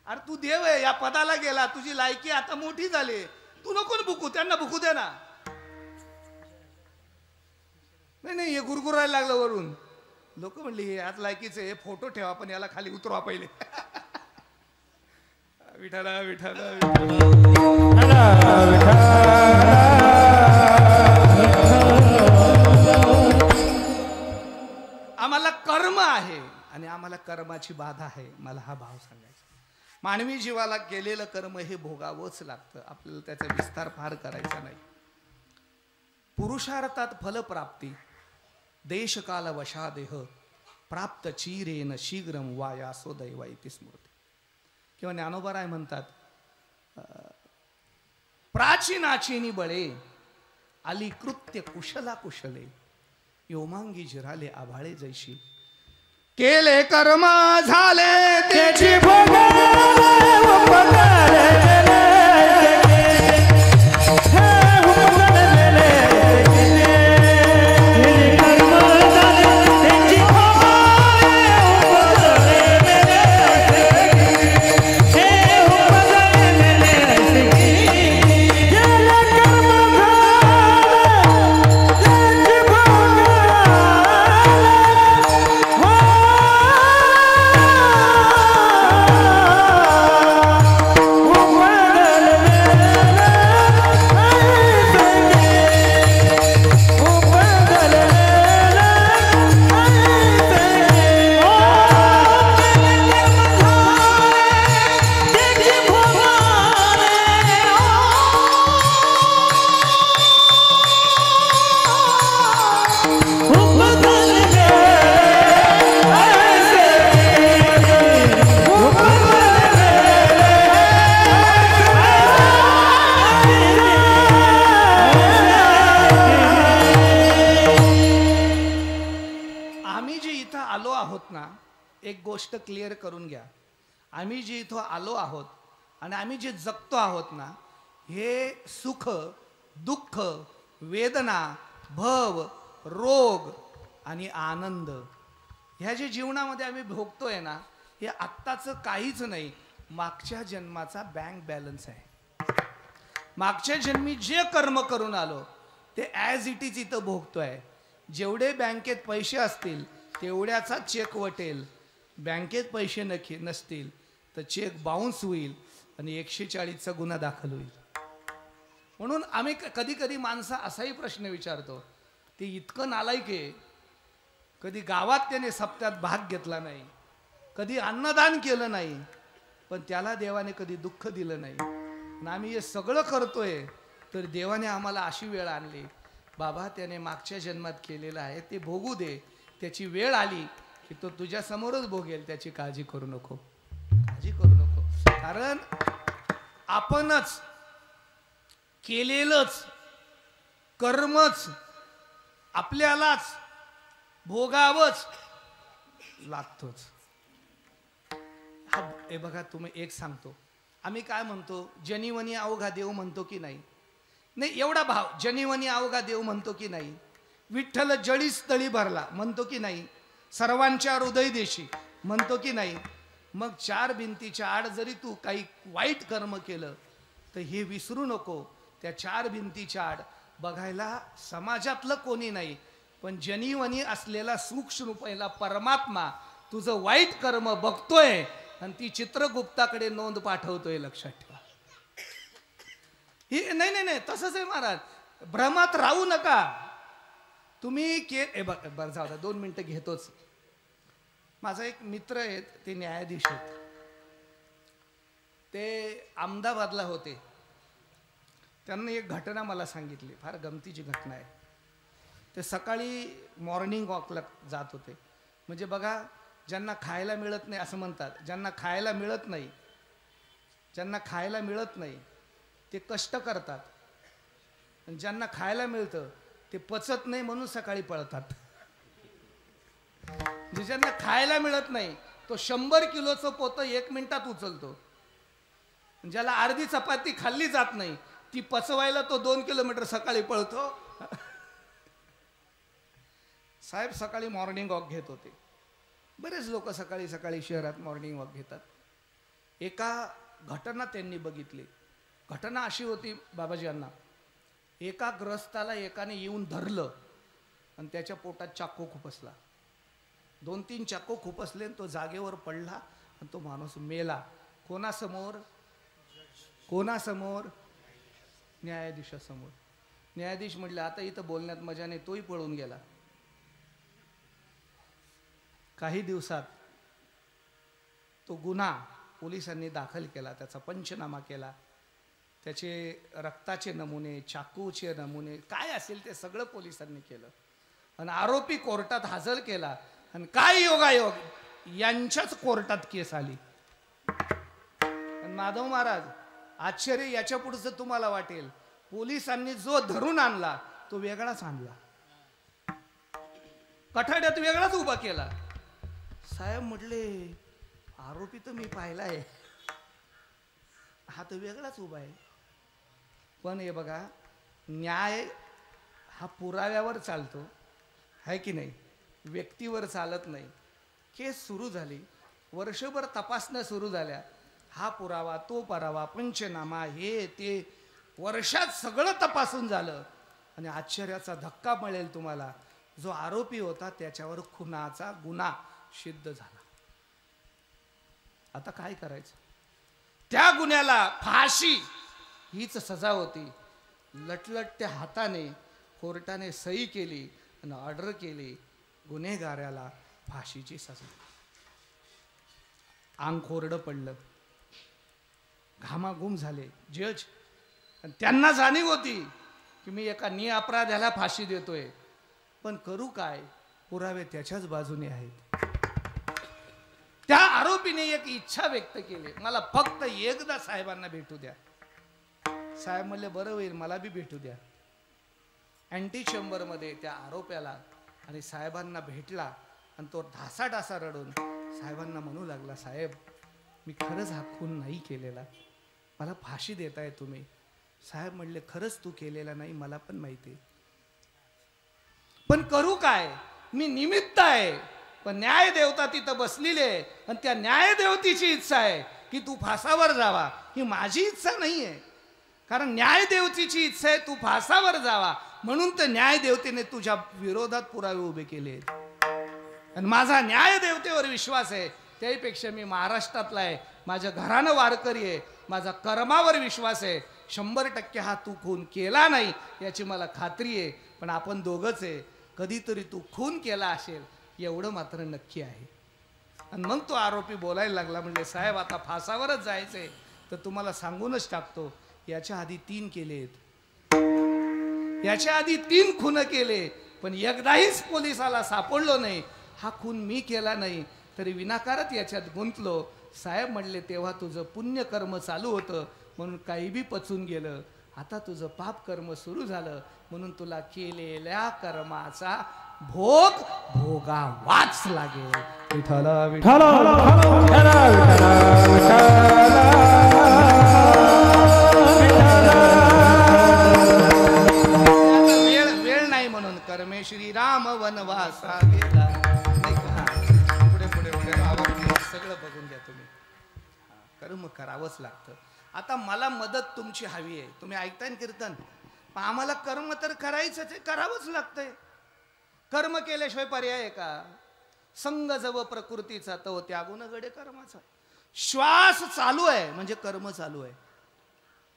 अरे तू देव आहे, या पदाला गेला, तुझी लायकी आता मोठी झाली, तू नको भुकू, त्यांना भुकू दे ना. नाही हे गुरगुरायला लागलं वरून. लोक म्हणले हे आज लायकीचे, हे फोटो ठेवा पण याला खाली उतरवा पहिले. विठाला विठाला आम्हाला कर्म आहे आणि आम्हाला कर्माची बाधा आहे. मला हा भाव सांगायचा. मानवी जीवाला केलेलं कर्म हे भोगावंच लागतं. आपल्याला त्याचा विस्तार फार करायचा नाही. पुरुषार्थात फलप्राप्ती देशकाल वशादेह प्राप्त चिरेन शीघ्रम वायासो दैवा इति स्मृती. किंवा ज्ञानोबाराय म्हणतात प्राचीनाचीनी बळे आली कृत्य कुशला कुशले योमांगी जिराले आभाळे जैशी. केले कर्म झाले त्याची आहोत ना, एक गोष्ट क्लिअर करून घ्या. आम्ही जे इथं आलो आहोत आणि आम्ही जे जगतो आहोत ना, हे सुख, दुःख, वेदना, भव, रोग आणि आनंद ह्या जे जीवनामध्ये आम्ही भोगतोय ना, हे आत्ताचं काहीच नाही, मागच्या जन्माचा बँक बॅलन्स आहे. मागच्या जन्मी जे कर्म करून आलो ते ॲज इट इज इथं भोगतोय. जेवढे बँकेत पैसे असतील तेवढ्याचा चेक वटेल. बँकेत पैसे नसतील तर चेक बाउन्स होईल आणि 140चा गुन्हा दाखल होईल. म्हणून आम्ही कधी कधी माणसा असाही प्रश्न विचारतो, ते इतकं नालायक आहे, कधी गावात त्याने सप्त्यात भाग घेतला नाही, कधी अन्नदान केलं नाही, पण त्याला देवाने कधी दुःख दिलं नाही. आणि आम्ही हे सगळं करतोय तर देवाने आम्हाला अशी वेळ आणली, बाबा त्याने मागच्या जन्मात केलेलं आहे ते भोगू दे, त्याची वेळ आली की तो तुझ्या समोरच भोगेल, त्याची काळजी करू नको, काळजी करू नको. कारण आपणच केलेलंच कर्मच आपल्यालाच भोगावंच लागतोच. हे बघा, तुम्ही एक सांगतो, आम्ही काय म्हणतो, जनिवनी अवघा देव म्हणतो की नाही? नाही, एवढा भाव, जनिवनी अवघा देव म्हणतो की नाही? विठ्ठल जळीस तळी भरला म्हणतो की नाही? सर्वांच्या हृदय देशी म्हणतो की नाही? मग चार भिंतीच्या आड जरी तू काही वाईट कर्म केलं तर हे विसरू नको, त्या चार भिंतीच्या आड बघायला समाजातलं कोणी नाही, पण जनिवनी असलेला सूक्ष्म पहिला परमात्मा तुझं वाईट कर्म बघतोय आणि ती चित्रगुप्ताकडे नोंद पाठवतोय, लक्षात ठेवा. ही नाही नाही नाही तसंच आहे महाराज, भ्रमात राहू नका तुम्ही. बरं जाऊ द्या, 2 मिनिटं घेतोच. माझा एक मित्र आहेत, ते न्यायाधीश आहेत, ते अहमदाबादला होते. त्यांनी एक घटना मला सांगितली, फार गमतीची घटना आहे. ते सकाळी मॉर्निंग वॉकला जात होते. म्हणजे बघा, ज्यांना खायला मिळत नाही असं म्हणतात, ज्यांना खायला मिळत नाही, ज्यांना खायला मिळत नाही ते कष्ट करतात, आणि ज्यांना खायला मिळतं ते पचत नाही म्हणून सकाळी पळतात. ज्यांना खायला मिळत नाही तो 100 किलोचं पोतं 1 मिनिटात उचलतो. ज्याला अर्धी चपाती खाल्ली जात नाही ती पचवायला तो 2 किलोमीटर सकाळी पळतो. साहेब सकाळी मॉर्निंग वॉक घेत होते. बरेच लोक सकाळी सकाळी शहरात मॉर्निंग वॉक घेतात. एका घटना त्यांनी बघितली. घटना अशी होती बाबाजींना, एका ग्रस्ताला एकाने येऊन धरलं आणि त्याच्या पोटात चाकू खुपसला. 2-3 चाकू खुपसले, तो जागेवर पडला आणि तो माणूस मेला. कोणासमोर? कोणासमोर? न्यायाधीशासमोर. न्यायाधीश म्हटले, आता इथं बोलण्यात मजा नाही, तोही पळून गेला. काही दिवसात तो गुन्हा पोलिसांनी दाखल केला, त्याचा पंचनामा केला, त्याचे रक्ताचे नमुने, चाकूचे नमुने काय असेल ते सगळं पोलिसांनी केलं आणि आरोपी कोर्टात हजर केला. आणि काय योगायोग, यांच्याच कोर्टात केस आली. आणि माधव महाराज, आश्चर्य याच्या पुढचं तुम्हाला वाटेल, पोलिसांनी जो धरून आणला तो वेगळाच आणला, कठाड्यात वेगळाच उभा केला. साहेब म्हटले, आरोपी तर मी पाहिलाय, हा तर वेगळाच उभा आहे. पण हे बघा, न्याय हा पुराव्यावर चालतो, आहे की नाही, व्यक्तीवर चालत नाही. केस सुरू झाली, वर्षभर तपासण्या सुरू झाल्या, हा पुरावा तो पुरावा, पंचनामा, हे ते, वर्षात सगळं तपासून झालं. आणि आश्चर्याचा धक्का मिळेल तुम्हाला, जो आरोपी होता त्याच्यावर खुनाचा गुन्हा सिद्ध झाला. आता काय करायचं? त्या गुन्ह्याला फाशी हीच सजा होती. लटलटत्या हाताने कोर्टाने सही केली आणि ऑर्डर केली, गुन्हेगाराला फाशीची सजा. अंग कोरडं पडलं, घामाघूम झाले जज. आणि त्यांना जाणीव होती की मी एका निअपराध्याला फाशी देतोय, पण करू काय, पुरावे त्याच्याच बाजूने आहेत. त्या आरोपीने एक इच्छा व्यक्त केली, मला फक्त एकदा साहेबांना भेटू द्या. साहेब म्हणले, बरं होईल, मला बी भेटू द्या. अँटी चेंबर मध्ये त्या आरोप्याला आणि साहेबांना भेटला आणि तो ढासा रडून साहेबांना म्हणू लागला, साहेब मी खरंच हा खून नाही केलेला, मला फाशी देताय तुम्ही. साहेब म्हणले, खरंच तू केलेला नाही, मला पण माहिती, पण करू काय, मी निमित्त आहे. पण न्याय देवता तिथं बसलेली आहे आणि त्या न्याय देवतेची इच्छा आहे की तू फासावर जावा. ही माझी इच्छा नाही आहे, कारण न्याय देवतेची इच्छा आहे तू फासावर जावा, म्हणून तर न्याय देवतेने तुझ्या विरोधात पुरावे उभे केले. आणि माझा न्याय देवतेवर विश्वास आहे, त्यापेक्षा मी महाराष्ट्रातला आहे, माझ्या घरानं वारकरी आहे, माझा कर्मावर विश्वास आहे. 100% हा तू खून केला नाही याची मला खात्री आहे, पण आपण दोघंच आहे, कधीतरी तू खून केला असेल एवढं मात्र नक्की आहे. आणि मग तो आरोपी बोलायला लागला, म्हणजे साहेब आता फासावरच जायचंय तर तुम्हाला सांगूनच टाकतो, याच्या आधी 3 केलेत, याच्या आधी 3 खून केले, पण एकदाहीच पोलिसाला सापडलो नाही. हा खून मी केला नाही तरी विनाकारत याच्यात गुंतलो. साहेब म्हणले, तेव्हा तुझं पुण्यकर्म चालू होतं म्हणून काही बी पचून गेलं, आता तुझं पाप कर्म सुरू झालं म्हणून तुला केलेल्या कर्माचा भोग भोगावाच लागेल. विठ्ठल विठ्ठल वेळ नाही म्हणून कर्मे श्रीराम वनवासा गेला. पुढे पुढे पुढे सगळं बघून द्या तुम्ही. कर्म करावंच लागतं. आता मला मदत तुमची हवी आहे. तुम्ही ऐकताय ना कीर्तन, आम्हाला कर्म तर करायचंच आहे, करावंच लागतंय. कर्म केल्याशिवाय पर्याय आहे का? संग जव प्रकृतीचा तो त्यागून गडे कर्माचा. श्वास चालू आहे म्हणजे कर्म चालू आहे.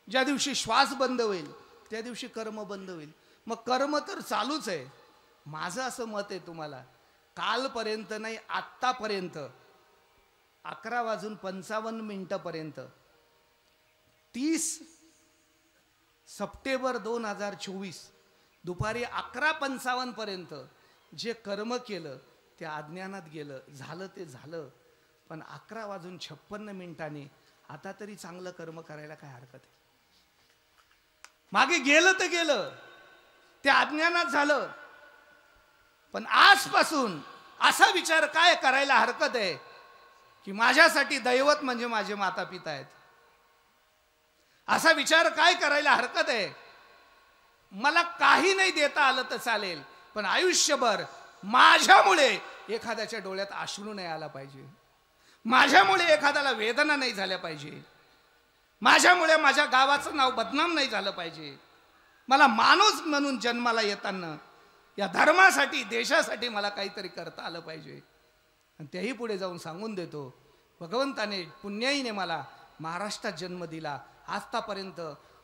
ज्या दिवशी श्वास बंद होईल त्या दिवशी कर्म बंद होईल. मग कर्म तर चालूच आहे. माझं असं मत आहे तुम्हाला, कालपर्यंत नाही आत्तापर्यंत 11:55 पर्यंत 30 सप्टेंबर 2024 दुपारी 11:55 पर्यंत जे कर्म केलं ते अज्ञानात गेलं. झालं ते झालं, पण 11:56 आता तरी चांगलं कर्म करायला काय हरकत आहे? मागे गेलं तर गेलं, ते अज्ञानात झालं, पण आजपासून असा विचार काय करायला हरकत आहे की माझ्यासाठी दैवत म्हणजे माझे माता पिता आहेत. असा विचार काय करायला हरकत आहे, मला काही नाही देता आलं तर चालेल, पण आयुष्यभर माझ्यामुळे एखाद्याच्या डोळ्यात अश्रू नाही आला पाहिजे, माझ्यामुळे एखाद्याला वेदना नाही झाल्या पाहिजे, माझ्यामुळे माझ्या गावाचं नाव बदनाम नाही झालं पाहिजे. मला माणूस म्हणून जन्माला येताना या धर्मासाठी देशासाठी मला काहीतरी करता आलं पाहिजे. आणि तेही पुढे जाऊन सांगून देतो, भगवंताने पुण्याईने मला महाराष्ट्रात जन्म दिला. आतापर्यंत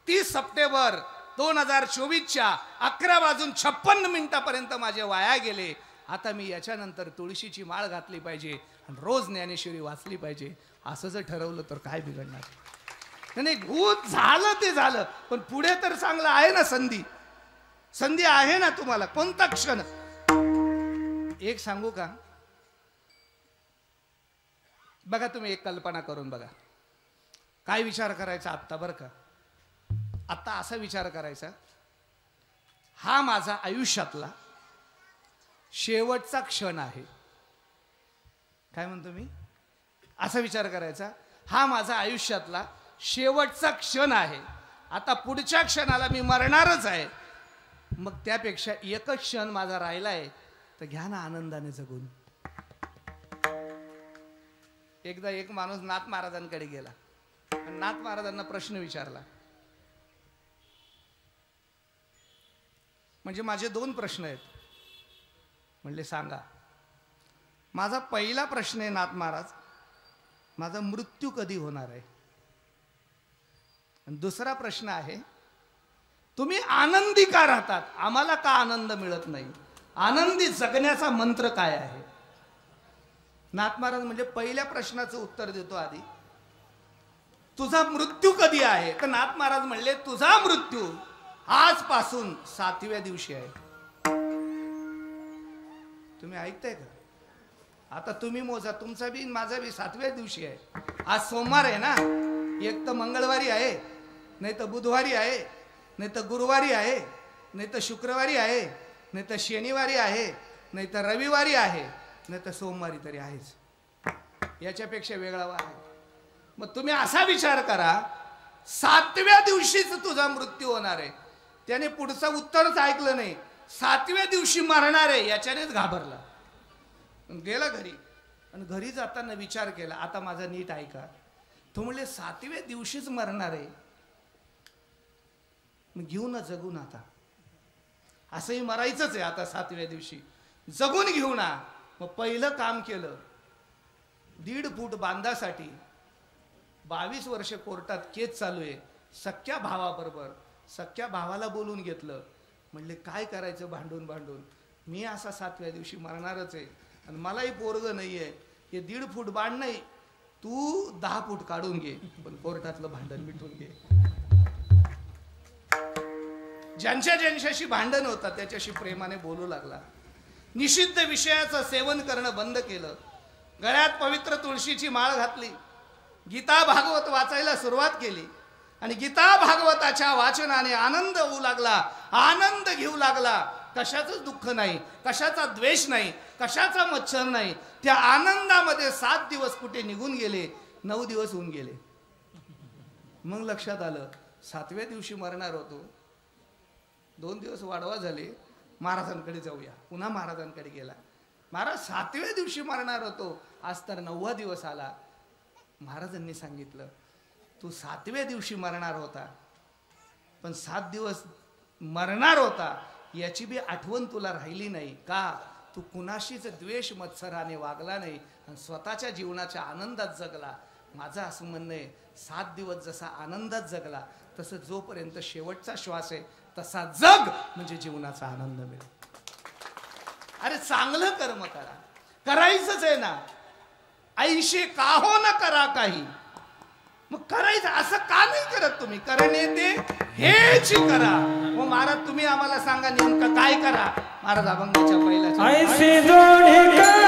30 सप्टेंबर 2024च्या 11:56 पर्यंत माझे वाया गेले. आता मी याच्यानंतर तुळशीची माळ घातली पाहिजे आणि रोज ज्ञानेश्वरी वाचली पाहिजे. असं जर ठरवलं तर काय बिघडणार? नाही, भूत झालं ते झालं, पण पुढे तर चांगलं आहे ना. संधी आहे ना तुम्हाला. कोणता क्षण? एक सांगू का? बघा, तुम्ही एक कल्पना करून बघा, काय विचार करायचा आत्ता. बरं का, आत्ता असा विचार करायचा, हा माझा आयुष्यातला शेवटचा क्षण आहे. काय म्हणतो मी? असा विचार करायचा, हा माझा आयुष्यातला शेवटचा क्षण आहे. आता पुढच्या क्षणाला मी मरणारच आहे. मग त्यापेक्षा एकच क्षण माझा राहिला आहे, तर घ्या ना आनंदाने जगून. एकदा एक माणूस नाथ महाराजांकडे गेला आणि नाथ महाराजांना प्रश्न विचारला. म्हणजे माझे 2 प्रश्न आहेत. म्हणले, सांगा. माझा पहिला प्रश्न आहे, नाथ महाराज, माझा मृत्यू कधी होणार आहे? आणि दुसरा प्रश्न आहे, तुम्ही आनंदी का राहतात? आम्हाला का आनंद मिळत नाही? आनंदी जगण्याचा मंत्र काय आहे? नाथ महाराज म्हणजे पहिल्या प्रश्नाचं उत्तर देतो आधी, तुझा मृत्यू कधी आहे? तर नाथ महाराज म्हणले, तुझा मृत्यू आजपासून 7व्या दिवशी आहे. तुम्ही ऐकताय का? आता तुम्ही मोजा, तुमचा बी माझा बी 7व्या दिवशी आहे. आज सोमवार आहे ना, एक तर मंगळवारी आहे, नाही तर बुधवारी आहे, नाही तर गुरुवारी आहे, नाही तर शुक्रवारी आहे, नाही तर शनिवारी आहे, नाही तर रविवारी आहे. नाही तर सोमवारी तरी आहेच. याच्यापेक्षा वेगळा वार आहे. मग तुम्ही असा विचार करा, 7व्या दिवशीच तुझा मृत्यू होणार आहे. त्याने पुढचं उत्तरच ऐकलं नाही. 7व्या दिवशी मरणार आहे याच्यानेच घाबरला, गेला घरी. आणि घरी जाताना विचार केला, आता माझा नीट ऐका. तो म्हणले 7व्या दिवशीच मरणार आहे, मग घेऊ ना जगून. आता असंही मरायचंच आहे आता 7व्या दिवशी, जगून घेऊ ना. मग पहिलं काम केलं, 1.5 फूट बांधासाठी 22 वर्ष कोर्टात केस चालू आहे. सख्या भावाबरोबर, सख्या भावाला बोलून घेतलं. म्हणले काय करायचं भांडून भांडून, मी असा 7व्या दिवशी मरणारच आहे आणि मलाही पोरग नाहीये. हे 1.5 फूट बांध नाही, तू 10 फूट काढून घे, पण कोर्टातलं भांडण मिटून घे. ज्यांच्याशी भांडण होता त्याच्याशी प्रेमाने बोलू लागला. निषिद्ध विषयाचं सेवन करणं बंद केलं. गळ्यात पवित्र तुळशीची माळ घातली. गीता भागवत वाचायला सुरुवात केली आणि गीता भागवताच्या वाचनाने आनंद होऊ लागला, आनंद घेऊ लागला. कशाचंच दुःख नाही, कशाचा द्वेष नाही, कशाचा मच्छर नाही. त्या आनंदामध्ये 7 दिवस कुठे निघून गेले, 9 दिवस होऊन गेले. मग लक्षात आलं 7व्या दिवशी मरणार होतो, 2 दिवस वाढवा झाले, महाराजांकडे जाऊया. पुन्हा महाराजांकडे गेला. महाराज 7व्या दिवशी मरणार होतो, आज तर 9वा दिवस आला. महाराजांनी सांगितलं, तू 7व्या दिवशी मरणार होता, पण 7 दिवस मरणार होता याची बी आठवण तुला राहिली नाही का? तू कुणाशीच द्वेष मत्सराने वागला नाही आणि स्वतःच्या जीवनाच्या आनंदात जगला. माझं असं म्हणणं आहे, 7 दिवस जसा आनंदात जगला तसं जोपर्यंत शेवटचा श्वास आहे तसा जग, म्हणजे जीवनाचा आनंद मिळेल. अरे चांगलं कर्म करा, करायचंच आहे ना. 80 का हो न करा काही, मग करायचं. असं का नाही करत तुम्ही? करणे ते हेच करा. मग महाराज तुम्ही आम्हाला सांगा नेमकं काय करा. महाराज अभंगाच्या पहिल्या ऐसे जोडी करा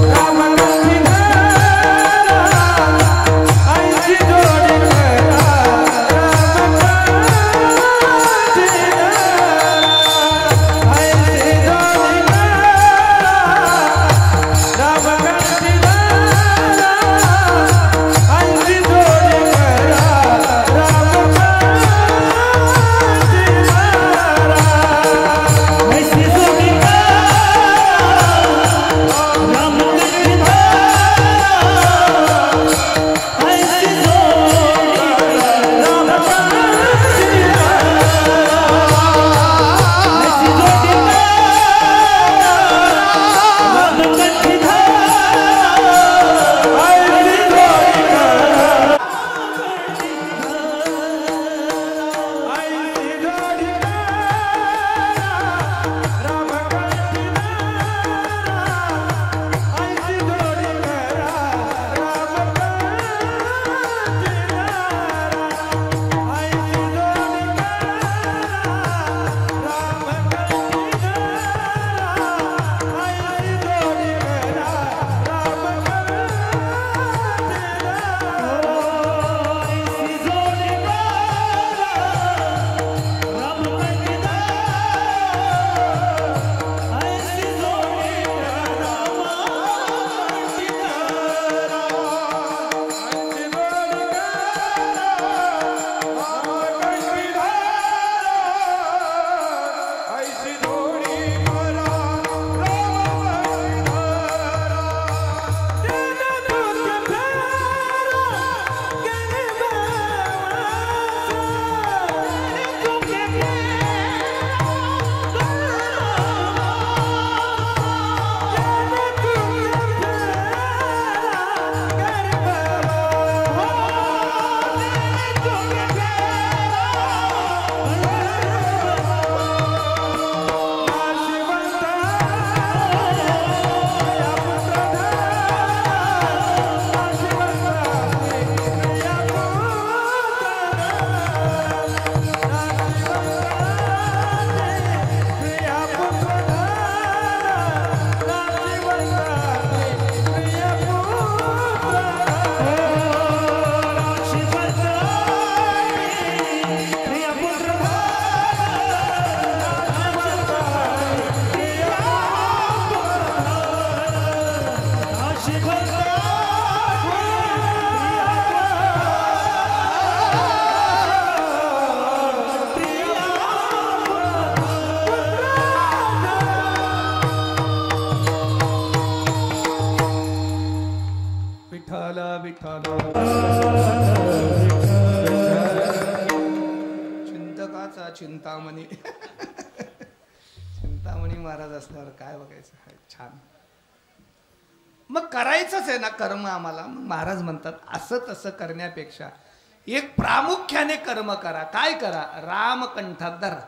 रामभक्ती करा, ऐसे जोडी करा रामभक्ती करा, ऐसे जोडी करा रामभक्ती करा, ऐसे जोडी करा रामभक्ती करा, ऐसे जोडी करा रामभक्ती करा. सुखाचा चिंतामणी. चिंतामणी महाराज असल्यावर काय बघायचं. छान. मग करायचंच आहे ना कर्म आम्हाला. मग महाराज म्हणतात असं तसं करण्यापेक्षा एक प्रामुख्याने कर्म करा. काय करा? रामकंठात धरा.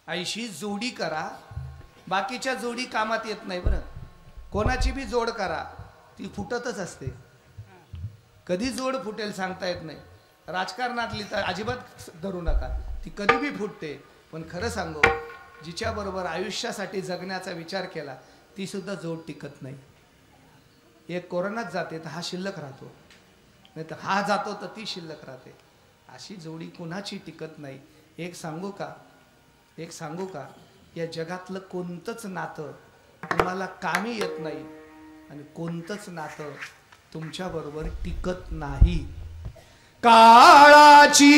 ऐशी जोडी करा. बाकीच्या जोडी कामात येत नाही बरं. कोणाची बी जोड करा ती फुटतच असते. कधी जोड फुटेल सांगता येत नाही. राजकारणातली तर अजिबात धरू नका, ती कधी बी फुटते. पण खरं सांगू, जिच्या बरोबर आयुष्यासाठी जगण्याचा विचार केला ती सुद्धा जोड टिकत नाही. एक कोरोनात जाते तर हा शिल्लक राहतो, नाही तर हा जातो तर ती शिल्लक राहते. अशी जोडी कुणाची टिकत नाही. एक सांगू का, या जगातलं कोणतंच नातं तुम्हाला कामी येत नाही आणि कोणतंच नातं तुमच्या बरोबर टिकत नाही. काळाची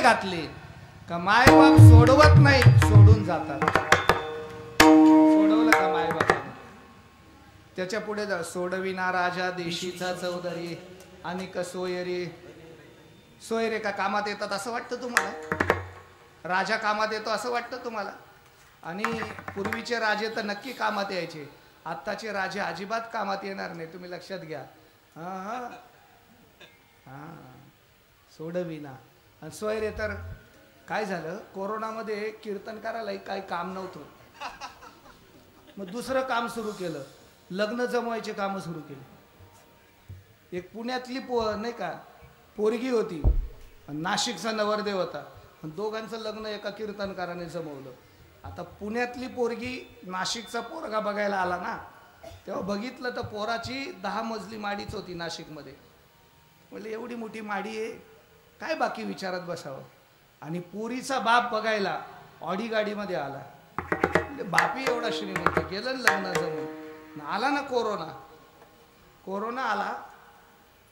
घातली का माय बाप सोडवत नाही, सोडून जातात. सोडवलं का माय बापाने? त्याच्या पुढे सोडविना राजा देशीचा चौधरी आणि कसोयरी. सोयरे का कामात येतात असं वाटतं तुम्हाला? राजा कामात येतो असं वाटतं तुम्हाला? आणि पूर्वीचे राजे तर नक्की कामात यायचे. आत्ताचे राजे अजिबात कामात येणार नाही, तुम्ही लक्षात घ्या. हा सोडविना. आणि सोयरे तर काय झालं, कोरोनामध्ये कीर्तनकारालाही काही काम नव्हतं. मग दुसरं काम सुरू केलं, लग्न जमवायचे काम सुरू केले. एक पुण्यातली नाही का पोरगी होती, नाशिकचा नवरदेव होता. दोघांचं लग्न एका कीर्तनकाराने जमवलं. आता पुण्यातली पोरगी नाशिकचा पोरगा बघायला आला ना, तेव्हा बघितलं तर पोराची 10 मजली माडीच होती नाशिकमध्ये. म्हणजे एवढी मोठी माडी आहे, काय बाकी विचारत बसावं. आणि पोरीचा बाप बघायला ऑडी गाडीमध्ये आला. म्हणजे बापी एवढा श्रीमंत, गेलं लग्न जमून. आला ना कोरोना आला.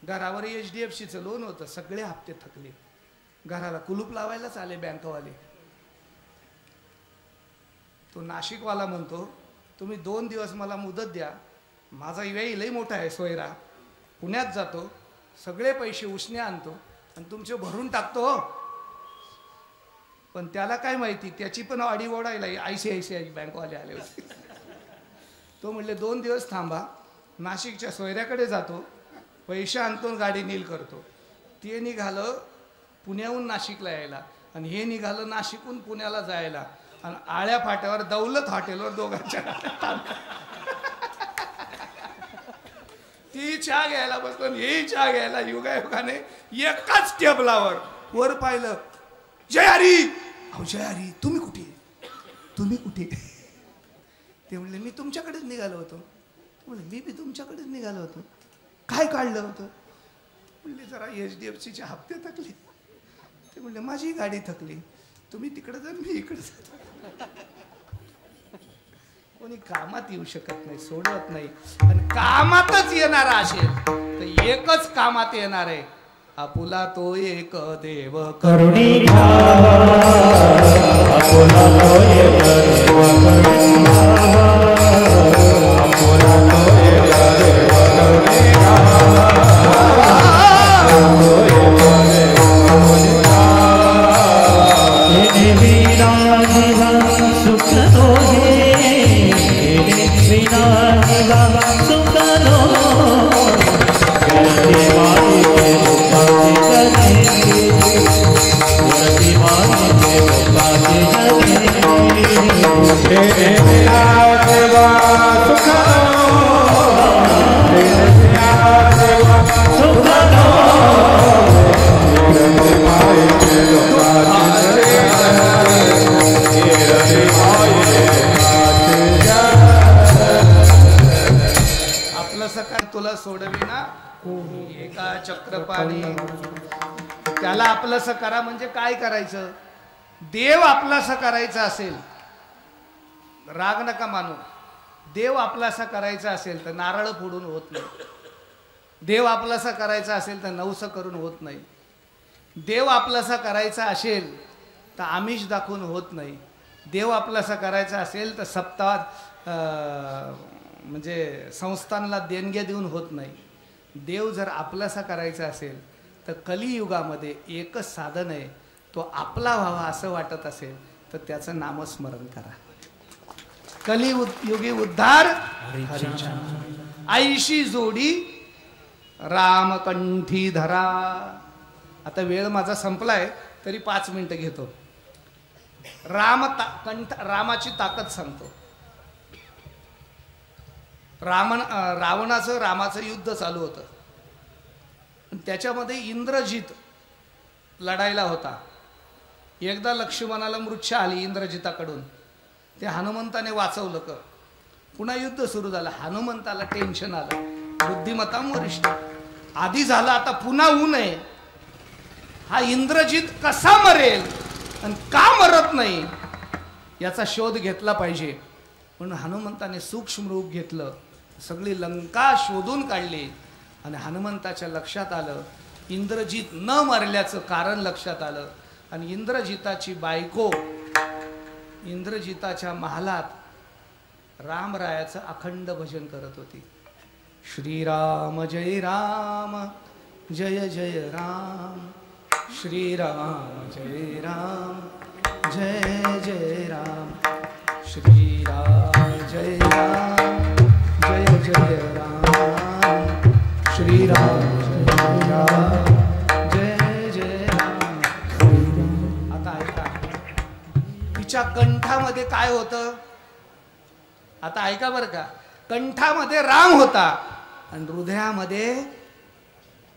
घरावर HDFCचं लोन होतं, सगळे हप्ते थकले. घराला कुलूप लावायलाच आले बँकवाले. तो नाशिकवाला म्हणतो, तुम्ही 2 दिवस मला मुदत द्या, माझा व्यय लई मोठा आहे सोयरा, पुण्यात जातो, सगळे पैसे उसने आणतो आणि तुमचे भरून टाकतो. पण त्याला काय माहिती, त्याची पण ऑडी ओढायला ICICI बँकवाले आले होते. तो म्हणले 2 दिवस थांबा, नाशिकच्या सोयऱ्याकडे जातो, पैसे आणतो, गाडी नील करतो. ते निघालं पुण्याहून नाशिकला यायला आणि हे निघालं नाशिकहून पुण्याला जायला. आणि आळ्या फाट्यावर दौलत हॉटेलवर दोघांच्या ती चहा घ्यायला बसलो, हे चहा घ्यायला युगायुगाने एकाच टेबलावर. वर पाहिलं, जय हरी. अहो जय हरी, तुम्ही कुठे? ते म्हणले मी तुमच्याकडेच निघालो होतो. म्हणले मी बी तुमच्याकडेच निघालो होतो. काय काढलं होतं? म्हणले जरा HDFCचे हप्ते थकले. ते म्हणले माझी गाडी थकली, तुम्ही तिकडे जा, मी इकडे जातो. कोणी कामात येऊ शकत नाही, सोडवत नाही. आणि कामातच येणार असेल तर एकच कामात येणार आहे, आपुला तो एक देव करुणी. आपुला तो एक देव सुख एका चक्रपाणी त्याला आपलंसं करा म्हणजे काय करायचं? देव आपलासा करायचा असेल, राग नका मानू. देव आपलासा करायचा असेल तर नारळ फोडून होत नाही. देव आपलासा करायचा असेल तर नवस करून होत नाही. देव आपलासा करायचा असेल तर आमिष दाखवून होत नाही. देव आपलासा करायचा असेल तर सप्ताह म्हणजे संस्थांना देणग्या देऊन होत नाही. देव जर आपलासा करायचा असेल तर कलियुगामध्ये एकच साधन आहे, तो आपला व्हावा असं वाटत असेल तर त्याचं नामस्मरण करा. कलियुगी उद्धार हरीचा, आईशी जोडी रामकंठी धरा. आता वेळ माझा संपलाय तरी 5 मिनिटं घेतो. रामाची ताकद सांगतो. रावणाचं रामाचं युद्ध चालू होतं. त्याच्यामध्ये इंद्रजित लढायला होता. एकदा लक्ष्मणाला मूर्छा आली इंद्रजिताकडून. ते हनुमंताने वाचवलं. पुन्हा युद्ध सुरू झालं. हनुमंताला टेन्शन आलं. बुद्धिमत्ता वरिष्ठ आधी झाला, आता पुन्हा होऊ नये. हा इंद्रजित कसा मरेल आणि का मरत नाही याचा शोध घेतला पाहिजे. म्हणून हनुमंताने सूक्ष्म रूप घेतलं. सगळी लंका शोधून काढली आणि हनुमंताच्या लक्षात आलं इंद्रजित न मरल्याचं कारण लक्षात आलं. आणि इंद्रजिताची बायको इंद्रजिताच्या महालात रामरायाचं अखंड भजन करत होती. श्रीराम जय राम जय जय राम, श्रीराम जय राम जय जय राम, श्रीराम जय राम जय जय राम, श्रीराम जय राम जय जय राम. आता ऐका, तिच्या कंठामध्ये काय होतं? आता ऐका बरं का. कंठामध्ये राम होता आणि हृदयामध्ये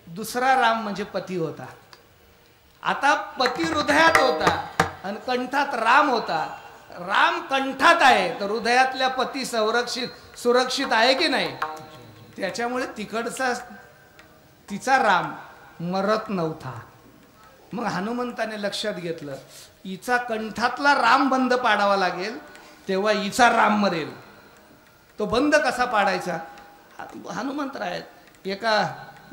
दुसरा राम म्हणजे पती होता. आता पती हृदयात होता आणि कंठात राम होता. राम कंठात आहे तर हृदयातल्या पती सुरक्षित आहे की नाही? त्याच्यामुळे तिकडचा तिचा राम मरत नव्हता. मग हनुमंताने लक्षात घेतलं हिचा कंठातला राम बंद पाडावा लागेल तेव्हा हिचा राम मरेल. तो बंद कसा पाडायचा? हनुमंत आहेत एका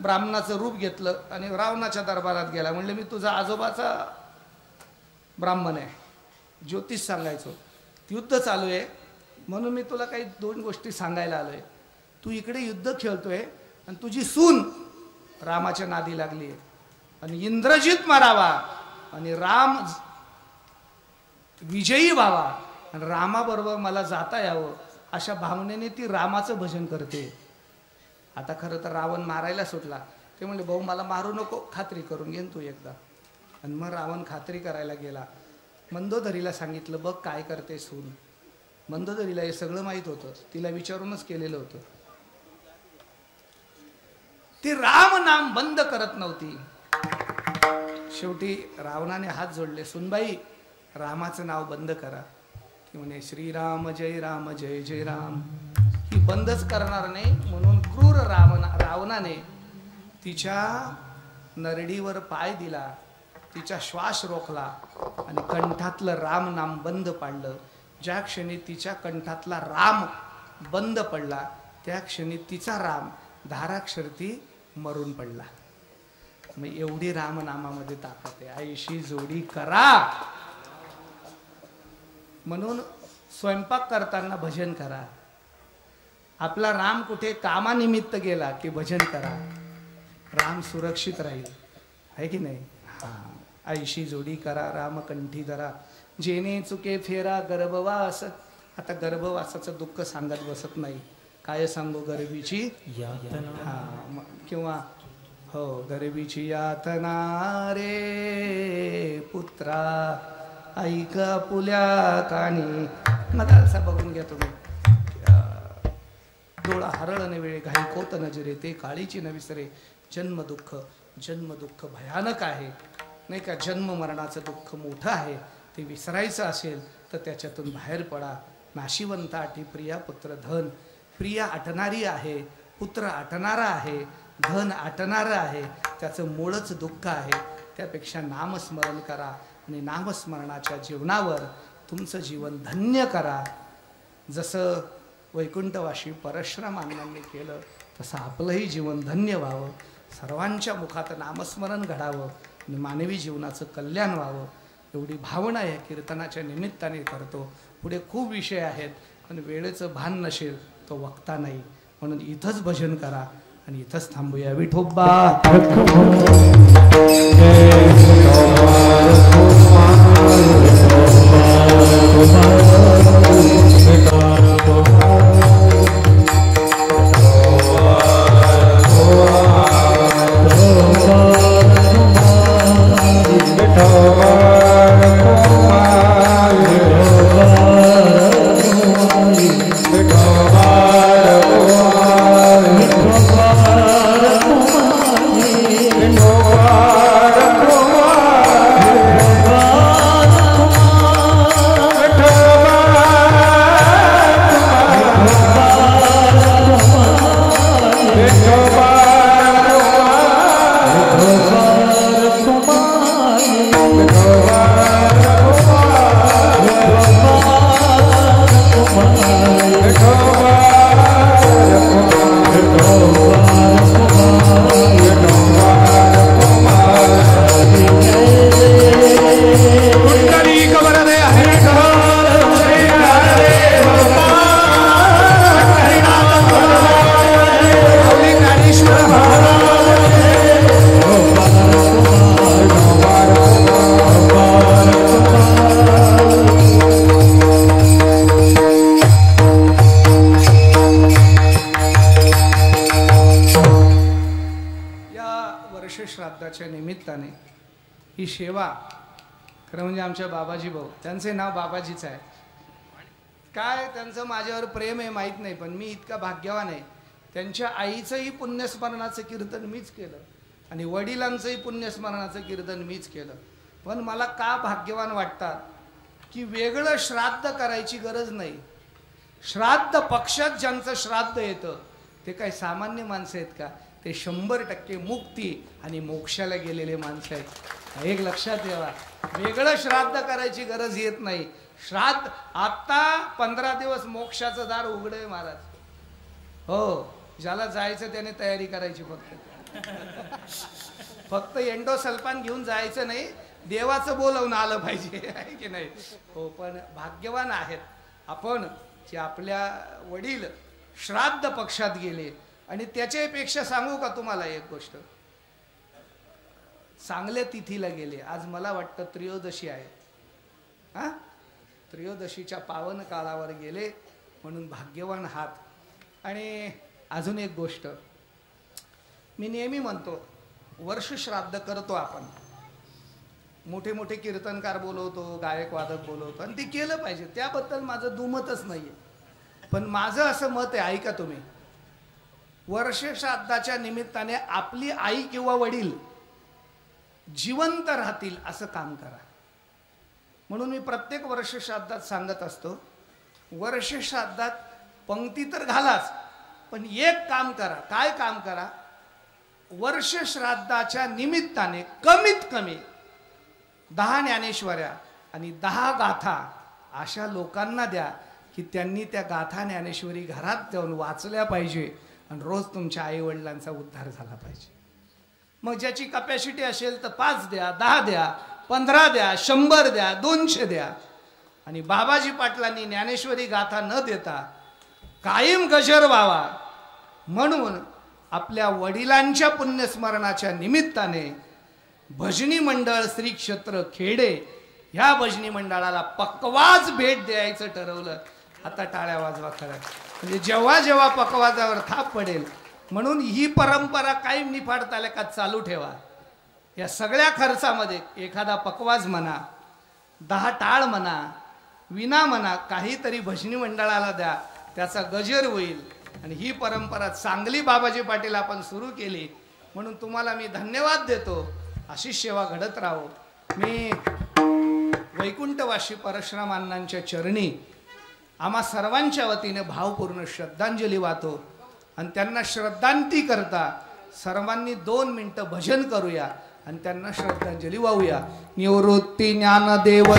ब्राह्मणाचं रूप घेतलं आणि रावणाच्या दरबारात गेला. म्हणले मी तुझा आजोबाचा ब्राह्मण आहे, ज्योतिष सांगायचो. युद्ध चालू आहे म्हणून मी तुला काही 2 गोष्टी सांगायला आलोय. तू इकडे युद्ध खेळतोय आणि तुझी सून रामाच्या नादी लागली आहे आणि इंद्रजित मारावा आणि राम विजयी व्हावा आणि रामाबरोबर मला जाता यावं अशा भावनेने ती रामाचं भजन करते. आता खरं तर रावण मारायला सुटला. ते म्हणले भाऊ मला मारू नको, खात्री करून घेन तू एकदा. आणि मग रावण खात्री करायला गेला. मंदोदरीला सांगितलं बघ काय करते सून. मंदोदरीला हे सगळं माहीत होतं, तिला विचारूनच केलेलं होतं. ती राम नाम बंद करत नव्हती. शेवटी रावणाने हात जोडले, सुनबाई रामाचं नाव बंद करा. ती म्हणे श्रीराम जय जय राम. ही बंदच करणार नाही म्हणून क्रूर रावणाने तिच्या नरडीवर पाय दिला, तिचा श्वास रोखला आणि कंठातलं राम नाम बंद पाडलं. ज्या क्षणी तिच्या कंठातला राम बंद पडला त्या क्षणी तिचा राम धाराक्षरती मरून पडला. मग एवढी रामनामामध्ये ताकद आहे. आईशी जोडी करा. म्हणून स्वयंपाक करताना भजन करा. आपला राम कुठे कामानिमित्त गेला की भजन करा. राम सुरक्षित राहील, आहे की नाही? आईशी जोडी करा रामकंठी धरा, जेणे चुके फेरा गर्भवास. आता गर्भवासाचं दुःख सांगत बसत नाही. काय सांगू गरिबीची यातना, किंवा हो गरिबीची यातना रे पुत्रा ऐका पुल्या कानी. मदालसा बघून घ्या तुम्ही. डोळा हरळणे वेळे घाई कोत नजरे ते काळीची न विसरे. जन्मदुःख भयानक आहे नाही का? जन्म मरणाचं दुःख मोठं आहे. ते विसरायचं असेल तर त्याच्यातून बाहेर पडा. नाशिवंत आठी प्रिया पुत्र धन. प्रिया आटणारी आहे, पुत्र आटणारा आहे. धन आटणारं आहे, त्याचं मूळच दुःख आहे. त्यापेक्षा नामस्मरण करा आणि नामस्मरणाच्या जीवनावर तुमचं जीवन धन्य करा. जसं वैकुंठवासी परशुराम अण्णांनी केलं तसं आपलंही जीवन धन्य व्हावं. सर्वांच्या मुखात नामस्मरण घडावं आणि मानवी जीवनाचं कल्याण व्हावं, एवढी भावना या कीर्तनाच्या निमित्ताने करतो. पुढे खूप विषय आहेत, पण वेळेचं भान नसेल तो वक्ता नाही. म्हणून इथंच भजन करा आणि इथंच थांबूया. विठोबा निमित्ताने ही सेवा, खरं म्हणजे आमच्या बाबाजी भाऊ, त्यांचे नाव बाबाजीच आहे. काय त्यांचं माझ्यावर प्रेम आहे माहीत नाही, पण मी इतका भाग्यवान आहे. त्यांच्या आईचंही पुण्यस्मरणाचं कीर्तन मीच केलं आणि वडिलांचंही पुण्यस्मरणाचं कीर्तन मीच केलं. पण मला का भाग्यवान वाटतात की वेगळं श्राद्ध करायची गरज नाही. श्राद्ध पक्षात ज्यांचं श्राद्ध येतं ते काय सामान्य माणसं आहेत का? ते 100% मुक्ती आणि मोक्षाला गेलेले माणसं आहेत. एक लक्षात ठेवा, वेगळं श्राद्ध करायची गरज येत नाही. श्राद्ध आता 15 दिवस मोक्षाचं दार उघडे महाराज. हो, ज्याला जायचं त्याने तयारी करायची. फक्त एंडो सल्फान घेऊन जायचं नाही, देवाचं बोलवून आलं पाहिजे, आहे की नाही? हो, पण भाग्यवान आहेत आपण की आपल्या वडील श्राद्ध पक्षात गेले. आणि त्याच्यापेक्षा सांगू का तुम्हाला एक गोष्ट, चांगल्या तिथीला गेले. आज मला वाटतं त्रयोदशी आहे, हा, त्रयोदशीच्या पावन काळावर गेले म्हणून भाग्यवान हात. आणि अजून एक गोष्ट मी नेहमी म्हणतो, वर्ष श्राद्ध करतो आपण, मोठे मोठे कीर्तनकार बोलवतो, गायक वादक बोलवतो, आणि ते केलं पाहिजे, त्याबद्दल माझं दुमतच नाहीये. पण माझं असं मत आहे, ऐका तुम्ही, वर्ष श्राद्धाच्या निमित्ताने आपली आई किंवा वडील जिवंत राहतील असं काम करा. म्हणून मी प्रत्येक वर्ष श्राद्धात सांगत असतो, वर्ष श्राद्धात पंक्ती तर घालाच, पण एक काम करा. काय काम करा? वर्ष श्राद्धाच्या निमित्ताने कमीत कमी 10 ज्ञानेश्वऱ्या आणि 10 गाथा अशा लोकांना द्या की त्यांनी त्या गाथा ज्ञानेश्वरी घरात जाऊन वाचल्या पाहिजे आणि रोज तुमच्या आई वडिलांचा उद्धार झाला पाहिजे. मग ज्याची कपॅसिटी असेल तर 5 द्या, 10 द्या, 15 द्या, 100 द्या, 200 द्या. आणि बाबाजी पाटलांनी ज्ञानेश्वरी गाथा न देता कायम गजर व्हावा म्हणून आपल्या वडिलांच्या पुण्यस्मरणाच्या निमित्ताने भजनी मंडळ श्री क्षेत्र खेडे ह्या भजनी मंडळाला पकवाज भेट द्यायचं ठरवलं. आता टाळ्या वाजवा खरं, म्हणजे जेव्हा जेव्हा पकवाजावर थाप पडेल. म्हणून ही परंपरा कायम निफाडता आल्या का चालू ठेवा. या सगळ्या खर्चामध्ये एखादा पकवाज म्हणा, 10 टाळ म्हणा, विना म्हणा, काहीतरी भजनी मंडळाला द्या, त्याचा गजर होईल. आणि ही परंपरा चांगली बाबाजी पाटील आपण सुरू केली म्हणून तुम्हाला मी धन्यवाद देतो. अशी सेवा घडत राहो. मी वैकुंठवासी परशुराम अण्णांच्या चरणी आम्हा सर्वांच्या वतीने भावपूर्ण श्रद्धांजली वाहतो आणि त्यांना श्रद्धांती करता सर्वांनी 2 मिनिटं भजन करूया आणि त्यांना श्रद्धांजली वाहूया. निवृत्ती ज्ञानदेव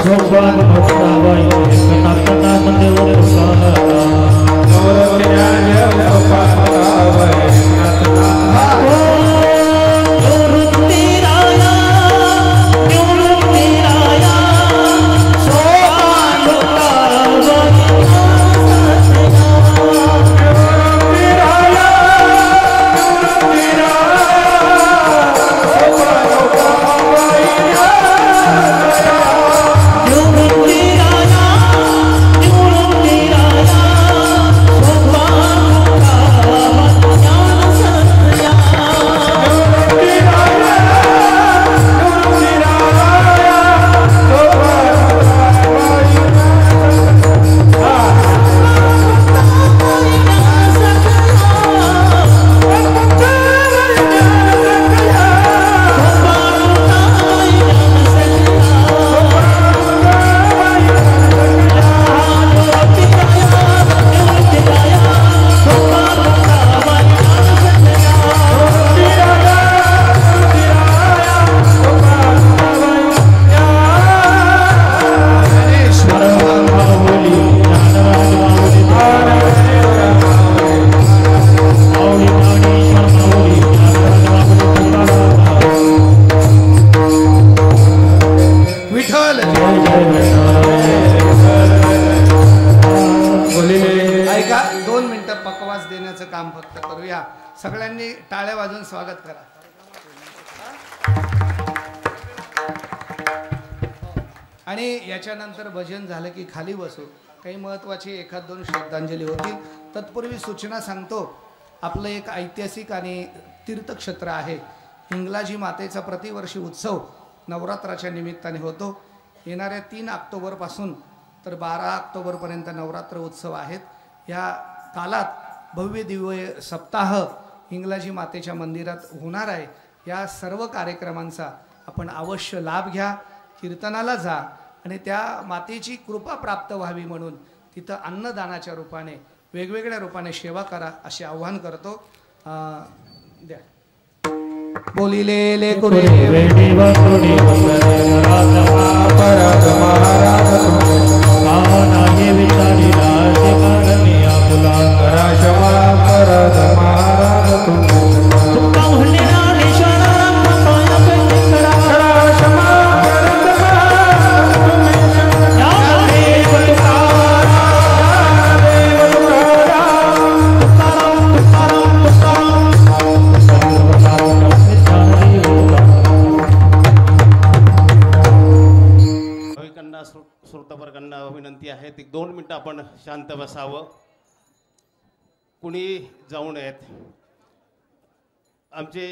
काम फक्त करूया. सगळ्यांनी टाळ्या वाजवून स्वागत करा. आणि याच्यानंतर भजन झालं की खाली बसू. काही महत्त्वाची 1-2 श्रद्धांजली होती. तत्पूर्वी सूचना सांगतो. आपलं एक ऐतिहासिक आणि तीर्थक्षेत्र आहे. हिंगलाजी मातेचा प्रतिवर्षी उत्सव नवरात्राच्या निमित्ताने होतो. येणाऱ्या 3 ऑक्टोबरपासून तर 12 ऑक्टोबरपर्यंत नवरात्र उत्सव आहेत. या कालात भव्य दिव्य सप्ताह हिंगलाजी मातेच्या मंदिरात होणार आहे. या सर्व कार्यक्रमांचा आपण अवश्य लाभ घ्या. कीर्तनाला जा आणि त्या मातेची कृपा प्राप्त व्हावी म्हणून तिथं अन्नदानाच्या रूपाने वेगवेगळ्या रूपाने सेवा करा असे आव्हान करतो. द्या बोलिले कुरे श्रोतावर्गांना विनंती आहे की 2 मिनिटं आपण शांत बसावं. कुणी जाऊ नयेत. आमचे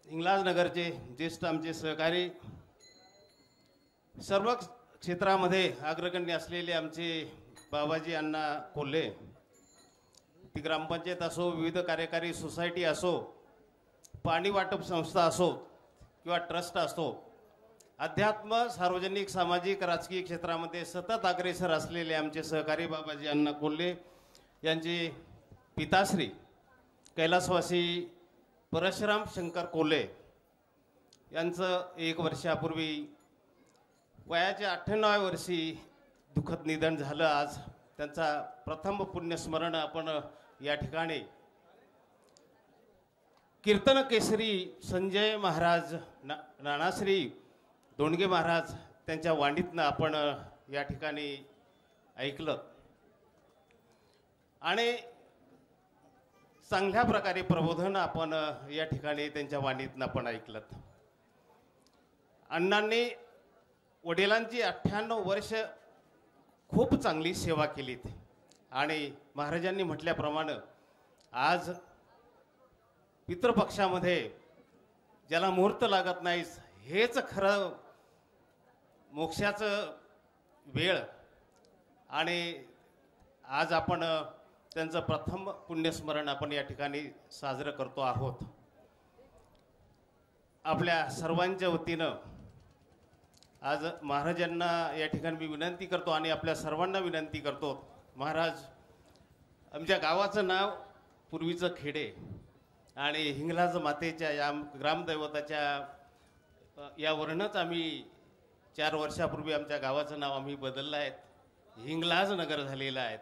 हिंगलाजनगरचे ज्येष्ठ आमचे सहकारी सर्व क्षेत्रामध्ये अग्रगण्य असलेले आमचे बाबाजी अण्णा कोल्हे, ती ग्रामपंचायत असो, विविध कार्यकारी सोसायटी असो, पाणी वाटप संस्था असो किंवा ट्रस्ट असो, अध्यात्म, सार्वजनिक, सामाजिक, राजकीय क्षेत्रामध्ये सतत अग्रेसर असलेले आमचे सहकारी बाबाजी अण्णा कोल्हे यांचे पिताश्री कैलासवासी परशुराम शंकर कोल्हे यांचं 1 वर्षापूर्वी वयाच्या 98व्या वर्षी दुःखद निधन झालं. आज त्यांचा प्रथम पुण्यस्मरण आपण या ठिकाणी कीर्तन केसरी संजय महाराज, नानाश्री दोंडगे महाराज त्यांच्या वाणीतनं आपण या ठिकाणी ऐकलं आणि चांगल्या प्रकारे प्रबोधन आपण या ठिकाणी त्यांच्या वाणीतनं आपण ऐकलं. अण्णांनी वडिलांची 98 वर्ष खूप चांगली सेवा केलीत आणि महाराजांनी म्हटल्याप्रमाणे आज पितृपक्षामध्ये ज्याला मुहूर्त लागत नाही हेच खरं मोक्षाचं वेळ. आणि आज आपण त्यांचं प्रथम पुण्यस्मरण आपण या ठिकाणी साजरं करतो आहोत. आपल्या सर्वांच्या वतीनं आज महाराजांना या ठिकाणी मी विनंती करतो आणि आपल्या सर्वांना विनंती करतो. महाराज, आमच्या गावाचं नाव पूर्वीचं खेडे आणि हिंगलाज मातेच्या या ग्रामदैवताच्या यावरूनच आम्ही 4 वर्षापूर्वी आमच्या गावाचं नाव आम्ही बदललं आहे, हिंगलाज नगर झालेलं आहे.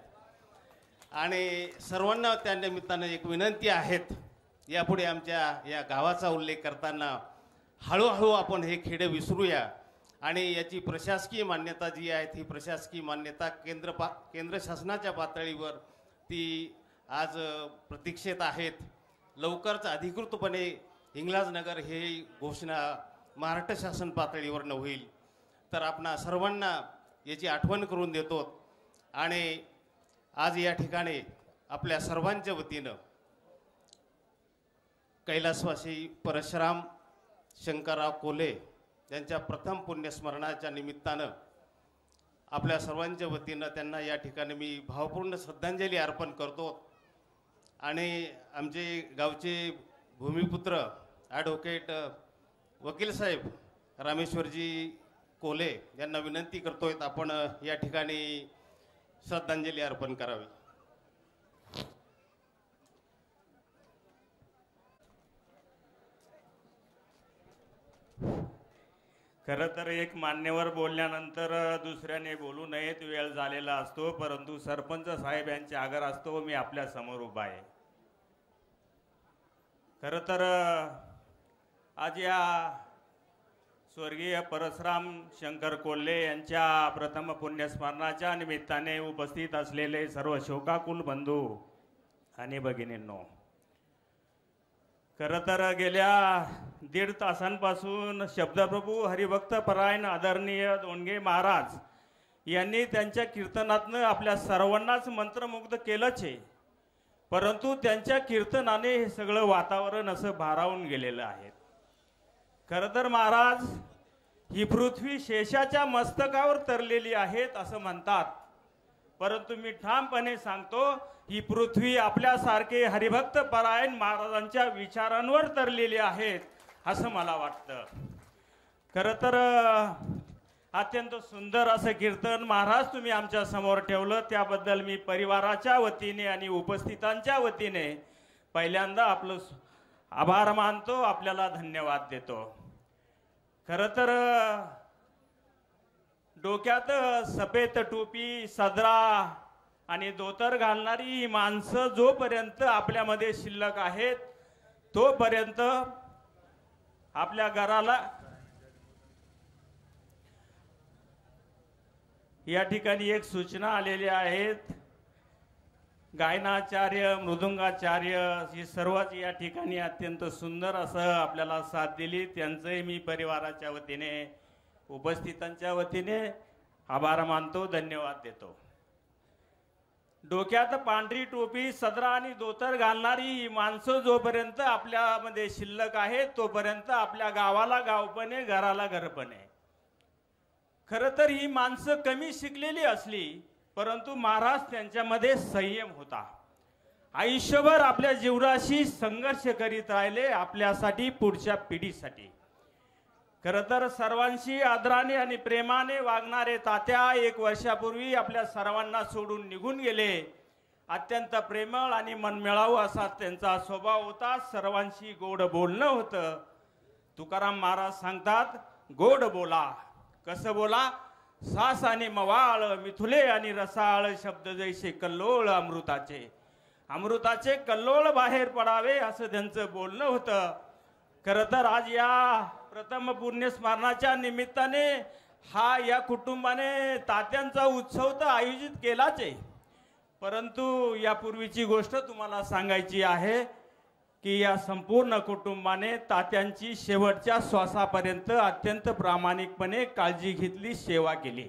आणि सर्वांना त्या निमित्तानं एक विनंती आहेत, यापुढे आमच्या या गावाचा उल्लेख करताना हळूहळू आपण हे खेडे विसरूया आणि याची प्रशासकीय मान्यता जी आहे ती प्रशासकीय मान्यता केंद्र शासनाच्या पातळीवर ती आज प्रतीक्षेत आहेत. लवकरच अधिकृतपणे हिंगलाज नगर हे घोषणा महाराष्ट्र शासन पातळीवर होईल. तर आपणा सर्वांना याची आठवण करून देतो. आणि आज या ठिकाणी आपल्या सर्वांच्या वतीनं कैलासवासी परशुराम शंकरराव कोल्हे यांच्या प्रथम पुण्यस्मरणाच्या निमित्तानं आपल्या सर्वांच्या वतीनं त्यांना या ठिकाणी मी भावपूर्ण श्रद्धांजली अर्पण करतो. आणि आमचे गावचे भूमिपुत्र ॲडव्होकेट वकील साहेब रामेश्वरजी कोल्हे यांना विनंती करतोय आपण या ठिकाणी श्रद्धांजली अर्पण करावी. खरं तर एक मान्यवर बोलल्यानंतर दुसऱ्याने बोलू नयेत, वेळ झालेला असतो. परंतु सरपंच साहेब यांचे आग्रह असतो, मी आपल्या समोर उभा आहे. खरं तर आज या स्वर्गीय परशुराम शंकर कोल्हे यांच्या प्रथम पुण्यस्मरणाच्या निमित्ताने उपस्थित असलेले सर्व शोकाकुल बंधू आणि भगिनींनो, खरं तर गेल्या 1.5 तासांपासून शब्दप्रभू हरिभक्त परायण आदरणीय दोंडगे महाराज यांनी त्यांच्या कीर्तनातनं आपल्या सर्वांनाच मंत्रमुग्ध केलंच आहे. परंतु त्यांच्या कीर्तनाने हे सगळं वातावरण असं भारावून गेलेलं आहे. खरं तर महाराज, ही पृथ्वी शेषाच्या मस्तकावर तरलेली आहेत असं म्हणतात. परंतु मी ठामपणे सांगतो, ही पृथ्वी आपल्यासारखे हरिभक्त परायण महाराजांच्या विचारांवर तरलेली आहेत असं मला वाटतं. खरं तर अत्यंत सुंदर असं कीर्तन महाराज तुम्ही आमच्या समोर ठेवलं, त्याबद्दल मी परिवाराच्या वतीने आणि उपस्थितांच्या वतीने पहिल्यांदा आपलं आभार मानतो, आपल्याला धन्यवाद देतो. खरं तर डोक्यात सफेद टोपी, सदरा आणि धोतर घालणारी माणसं जोपर्यंत आपल्यामध्ये शिल्लक आहेत तोपर्यंत आपल्या घराला या ठिकाणी एक सूचना आलेली आहेत. गायनाचार्य, मृदुंगाचार्य ही सर्वच या ठिकाणी अत्यंत सुंदर असं आपल्याला साथ दिली. त्यांचंही मी परिवाराच्या वतीने, उपस्थितांच्या वतीने आभार मानतो, धन्यवाद देतो. डोक्यात पांढरी टोपी, सदरा आणि धोतर घालणारी माणसं जोपर्यंत आपल्यामध्ये शिल्लक आहेत तोपर्यंत आपल्या गावाला गावपणे, घराला घरपणे. खरं तर ही माणसं कमी शिकलेली असली परंतु महाराज त्यांच्यामध्ये संयम होता. आयुष्यभर आपल्या जीवनाशी संघर्ष करीत राहिले आपल्यासाठी, पुढच्या पिढीसाठी. खरं तर सर्वांशी आदराने आणि प्रेमाने वागणारे तात्या 1 वर्षापूर्वी आपल्या सर्वांना सोडून निघून गेले. अत्यंत प्रेमळ आणि मनमिळावू असा त्यांचा स्वभाव होता. सर्वांशी गोड बोलणं होतं. तुकाराम महाराज सांगतात, गोड बोला. कसं बोला? सास आणि मवाळ, मिथुले आणि रसाळ, शब्द जैसे कल्लोळ अमृताचे. अमृताचे कल्लोळ बाहेर पडावे असं त्यांचं बोलणं होतं. खरं तर आज या प्रथम पुण्यस्मरणाच्या निमित्ताने हा या कुटुंबाने तात्यांचा उत्सव तर आयोजित केलाच आहे. परंतु यापूर्वीची गोष्ट तुम्हाला सांगायची आहे की या संपूर्ण कुटुंबाने तात्यांची शेवटच्या श्वासापर्यंत अत्यंत प्रामाणिकपणे काळजी घेतली, सेवा केली.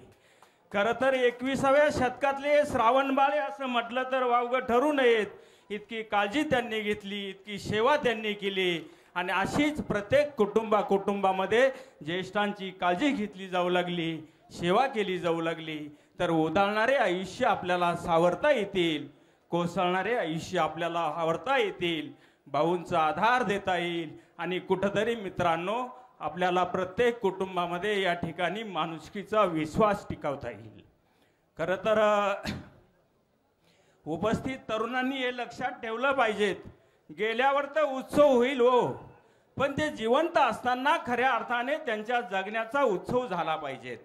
खरं तर 21व्या शतकातले श्रावणबाळे असं म्हटलं तर वावगं ठरू नयेत. इतकी काळजी त्यांनी घेतली, इतकी सेवा त्यांनी केली. आणि अशीच प्रत्येक कुटुंबामध्ये ज्येष्ठांची काळजी घेतली जाऊ लागली, सेवा केली जाऊ लागली तर उधाळणारे आयुष्य आपल्याला सावरता येतील, कोसळणारे आयुष्य आपल्याला आवरता येतील, भाऊंचा आधार देता येईल. आणि कुठंतरी मित्रांनो, आपल्याला प्रत्येक कुटुंबामध्ये या ठिकाणी माणुसकीचा विश्वास टिकवता येईल. खरं तर उपस्थित तरुणांनी हे लक्षात ठेवलं पाहिजेत गेल्यावर तर उत्सव होईल हो, पण ते जिवंत असताना खऱ्या अर्थाने त्यांच्या जगण्याचा उत्सव झाला पाहिजेत.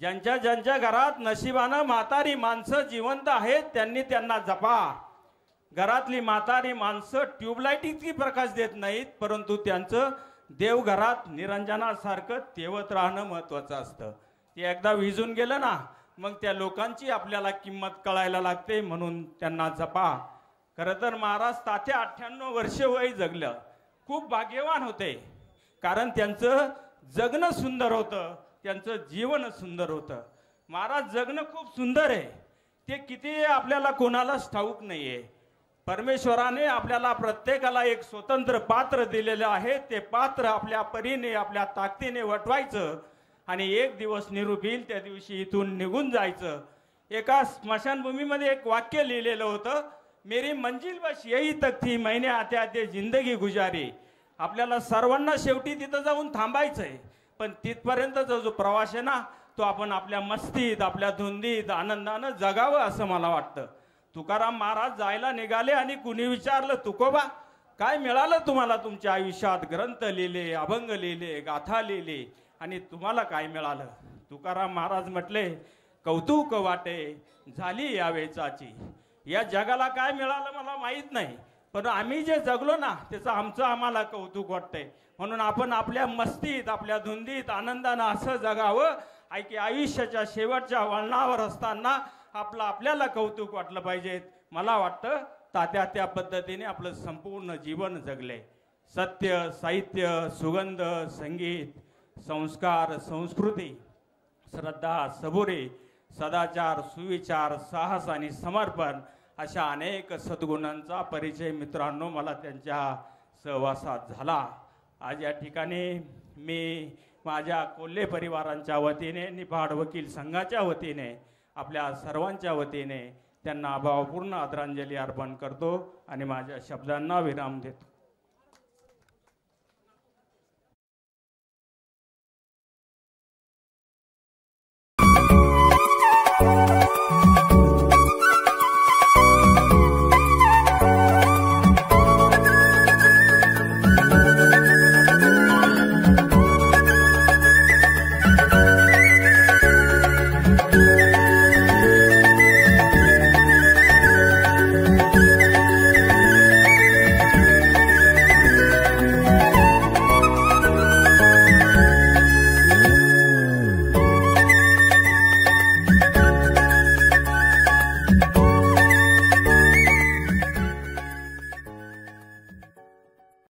ज्यांच्या ज्यांच्या घरात नशिबानं म्हातारी माणसं जिवंत आहेत त्यांनी त्यांना जपा. घरातली म्हातारी माणसं ट्यूबलाईट इतकी प्रकाश देत नाहीत, परंतु त्यांचं देवघरात निरंजनासारखं तेवत राहणं महत्वाचं असतं. ते एकदा विझून गेलं ना, मग त्या लोकांची आपल्याला किंमत कळायला लागते, म्हणून त्यांना जपा. खरं तर महाराज तात्या 98 वर्ष वय जगलं. खूप भाग्यवान होते, कारण त्यांचं जगणं सुंदर होतं, त्यांचं जीवन सुंदर होतं. महाराज जगणं खूप सुंदर आहे, ते किती आपल्याला कोणालाच ठाऊक नाही आहे. परमेश्वराने आपल्याला प्रत्येकाला एक स्वतंत्र पात्र दिलेलं आहे. ते पात्र आपल्या परीने आपल्या ताकदीने वटवायचं आणि एक दिवस निरोप येईल त्या दिवशी इथून निघून जायचं. एका स्मशानभूमीमध्ये एक वाक्य लिहिलेलं होतं, मेरी मंजिल बस यही तक थी मैंने आते आते जिंदगी गुजारी. आपल्याला सर्वांना शेवटी तिथं जाऊन थांबायचंय, पण तिथपर्यंतचा जो प्रवास आहे ना, तो आपण आपल्या मस्तीत आपल्या धुंदीत आनंदानं जगावं असं मला वाटतं. तुकाराम महाराज जायला निघाले आणि कुणी विचारलं, तुकोबा काय मिळालं तुम्हाला तुमच्या आयुष्यात? ग्रंथ लिहिले, अभंग लिहिले, गाथा लिहिली, आणि तुम्हाला काय मिळालं? तुकाराम महाराज म्हटले, कौतुक वाटे झाली या वेचाची. या जगाला काय मिळालं मला माहीत नाही, पण आम्ही जे जगलो ना त्याचं आमचं आम्हाला कौतुक वाटतंय. म्हणून आपण आपल्या मस्तीत आपल्या धुंदीत आनंदानं असं जगावं की आयुष्याच्या शेवटच्या वळणावर असताना आपल्याला कौतुक वाटलं पाहिजे. मला वाटतं तात्या त्या पद्धतीने आपलं संपूर्ण जीवन जगले. सत्य, साहित्य, सुगंध, संगीत, संस्कार, संस्कृती, श्रद्धा, सबुरी, सदाचार, सुविचार, साहस आणि समर्पण अशा अनेक सद्गुणांचा परिचय मित्रांनो मला त्यांच्या सहवासात झाला. आज या ठिकाणी मी माझ्या कोल्हे परिवारांच्या वतीने, निफाड वकील संघाच्या वतीने, आपल्या सर्वांच्या वतीने त्यांना भावपूर्ण आदरांजली अर्पण करतो आणि माझ्या शब्दांना विराम देतो.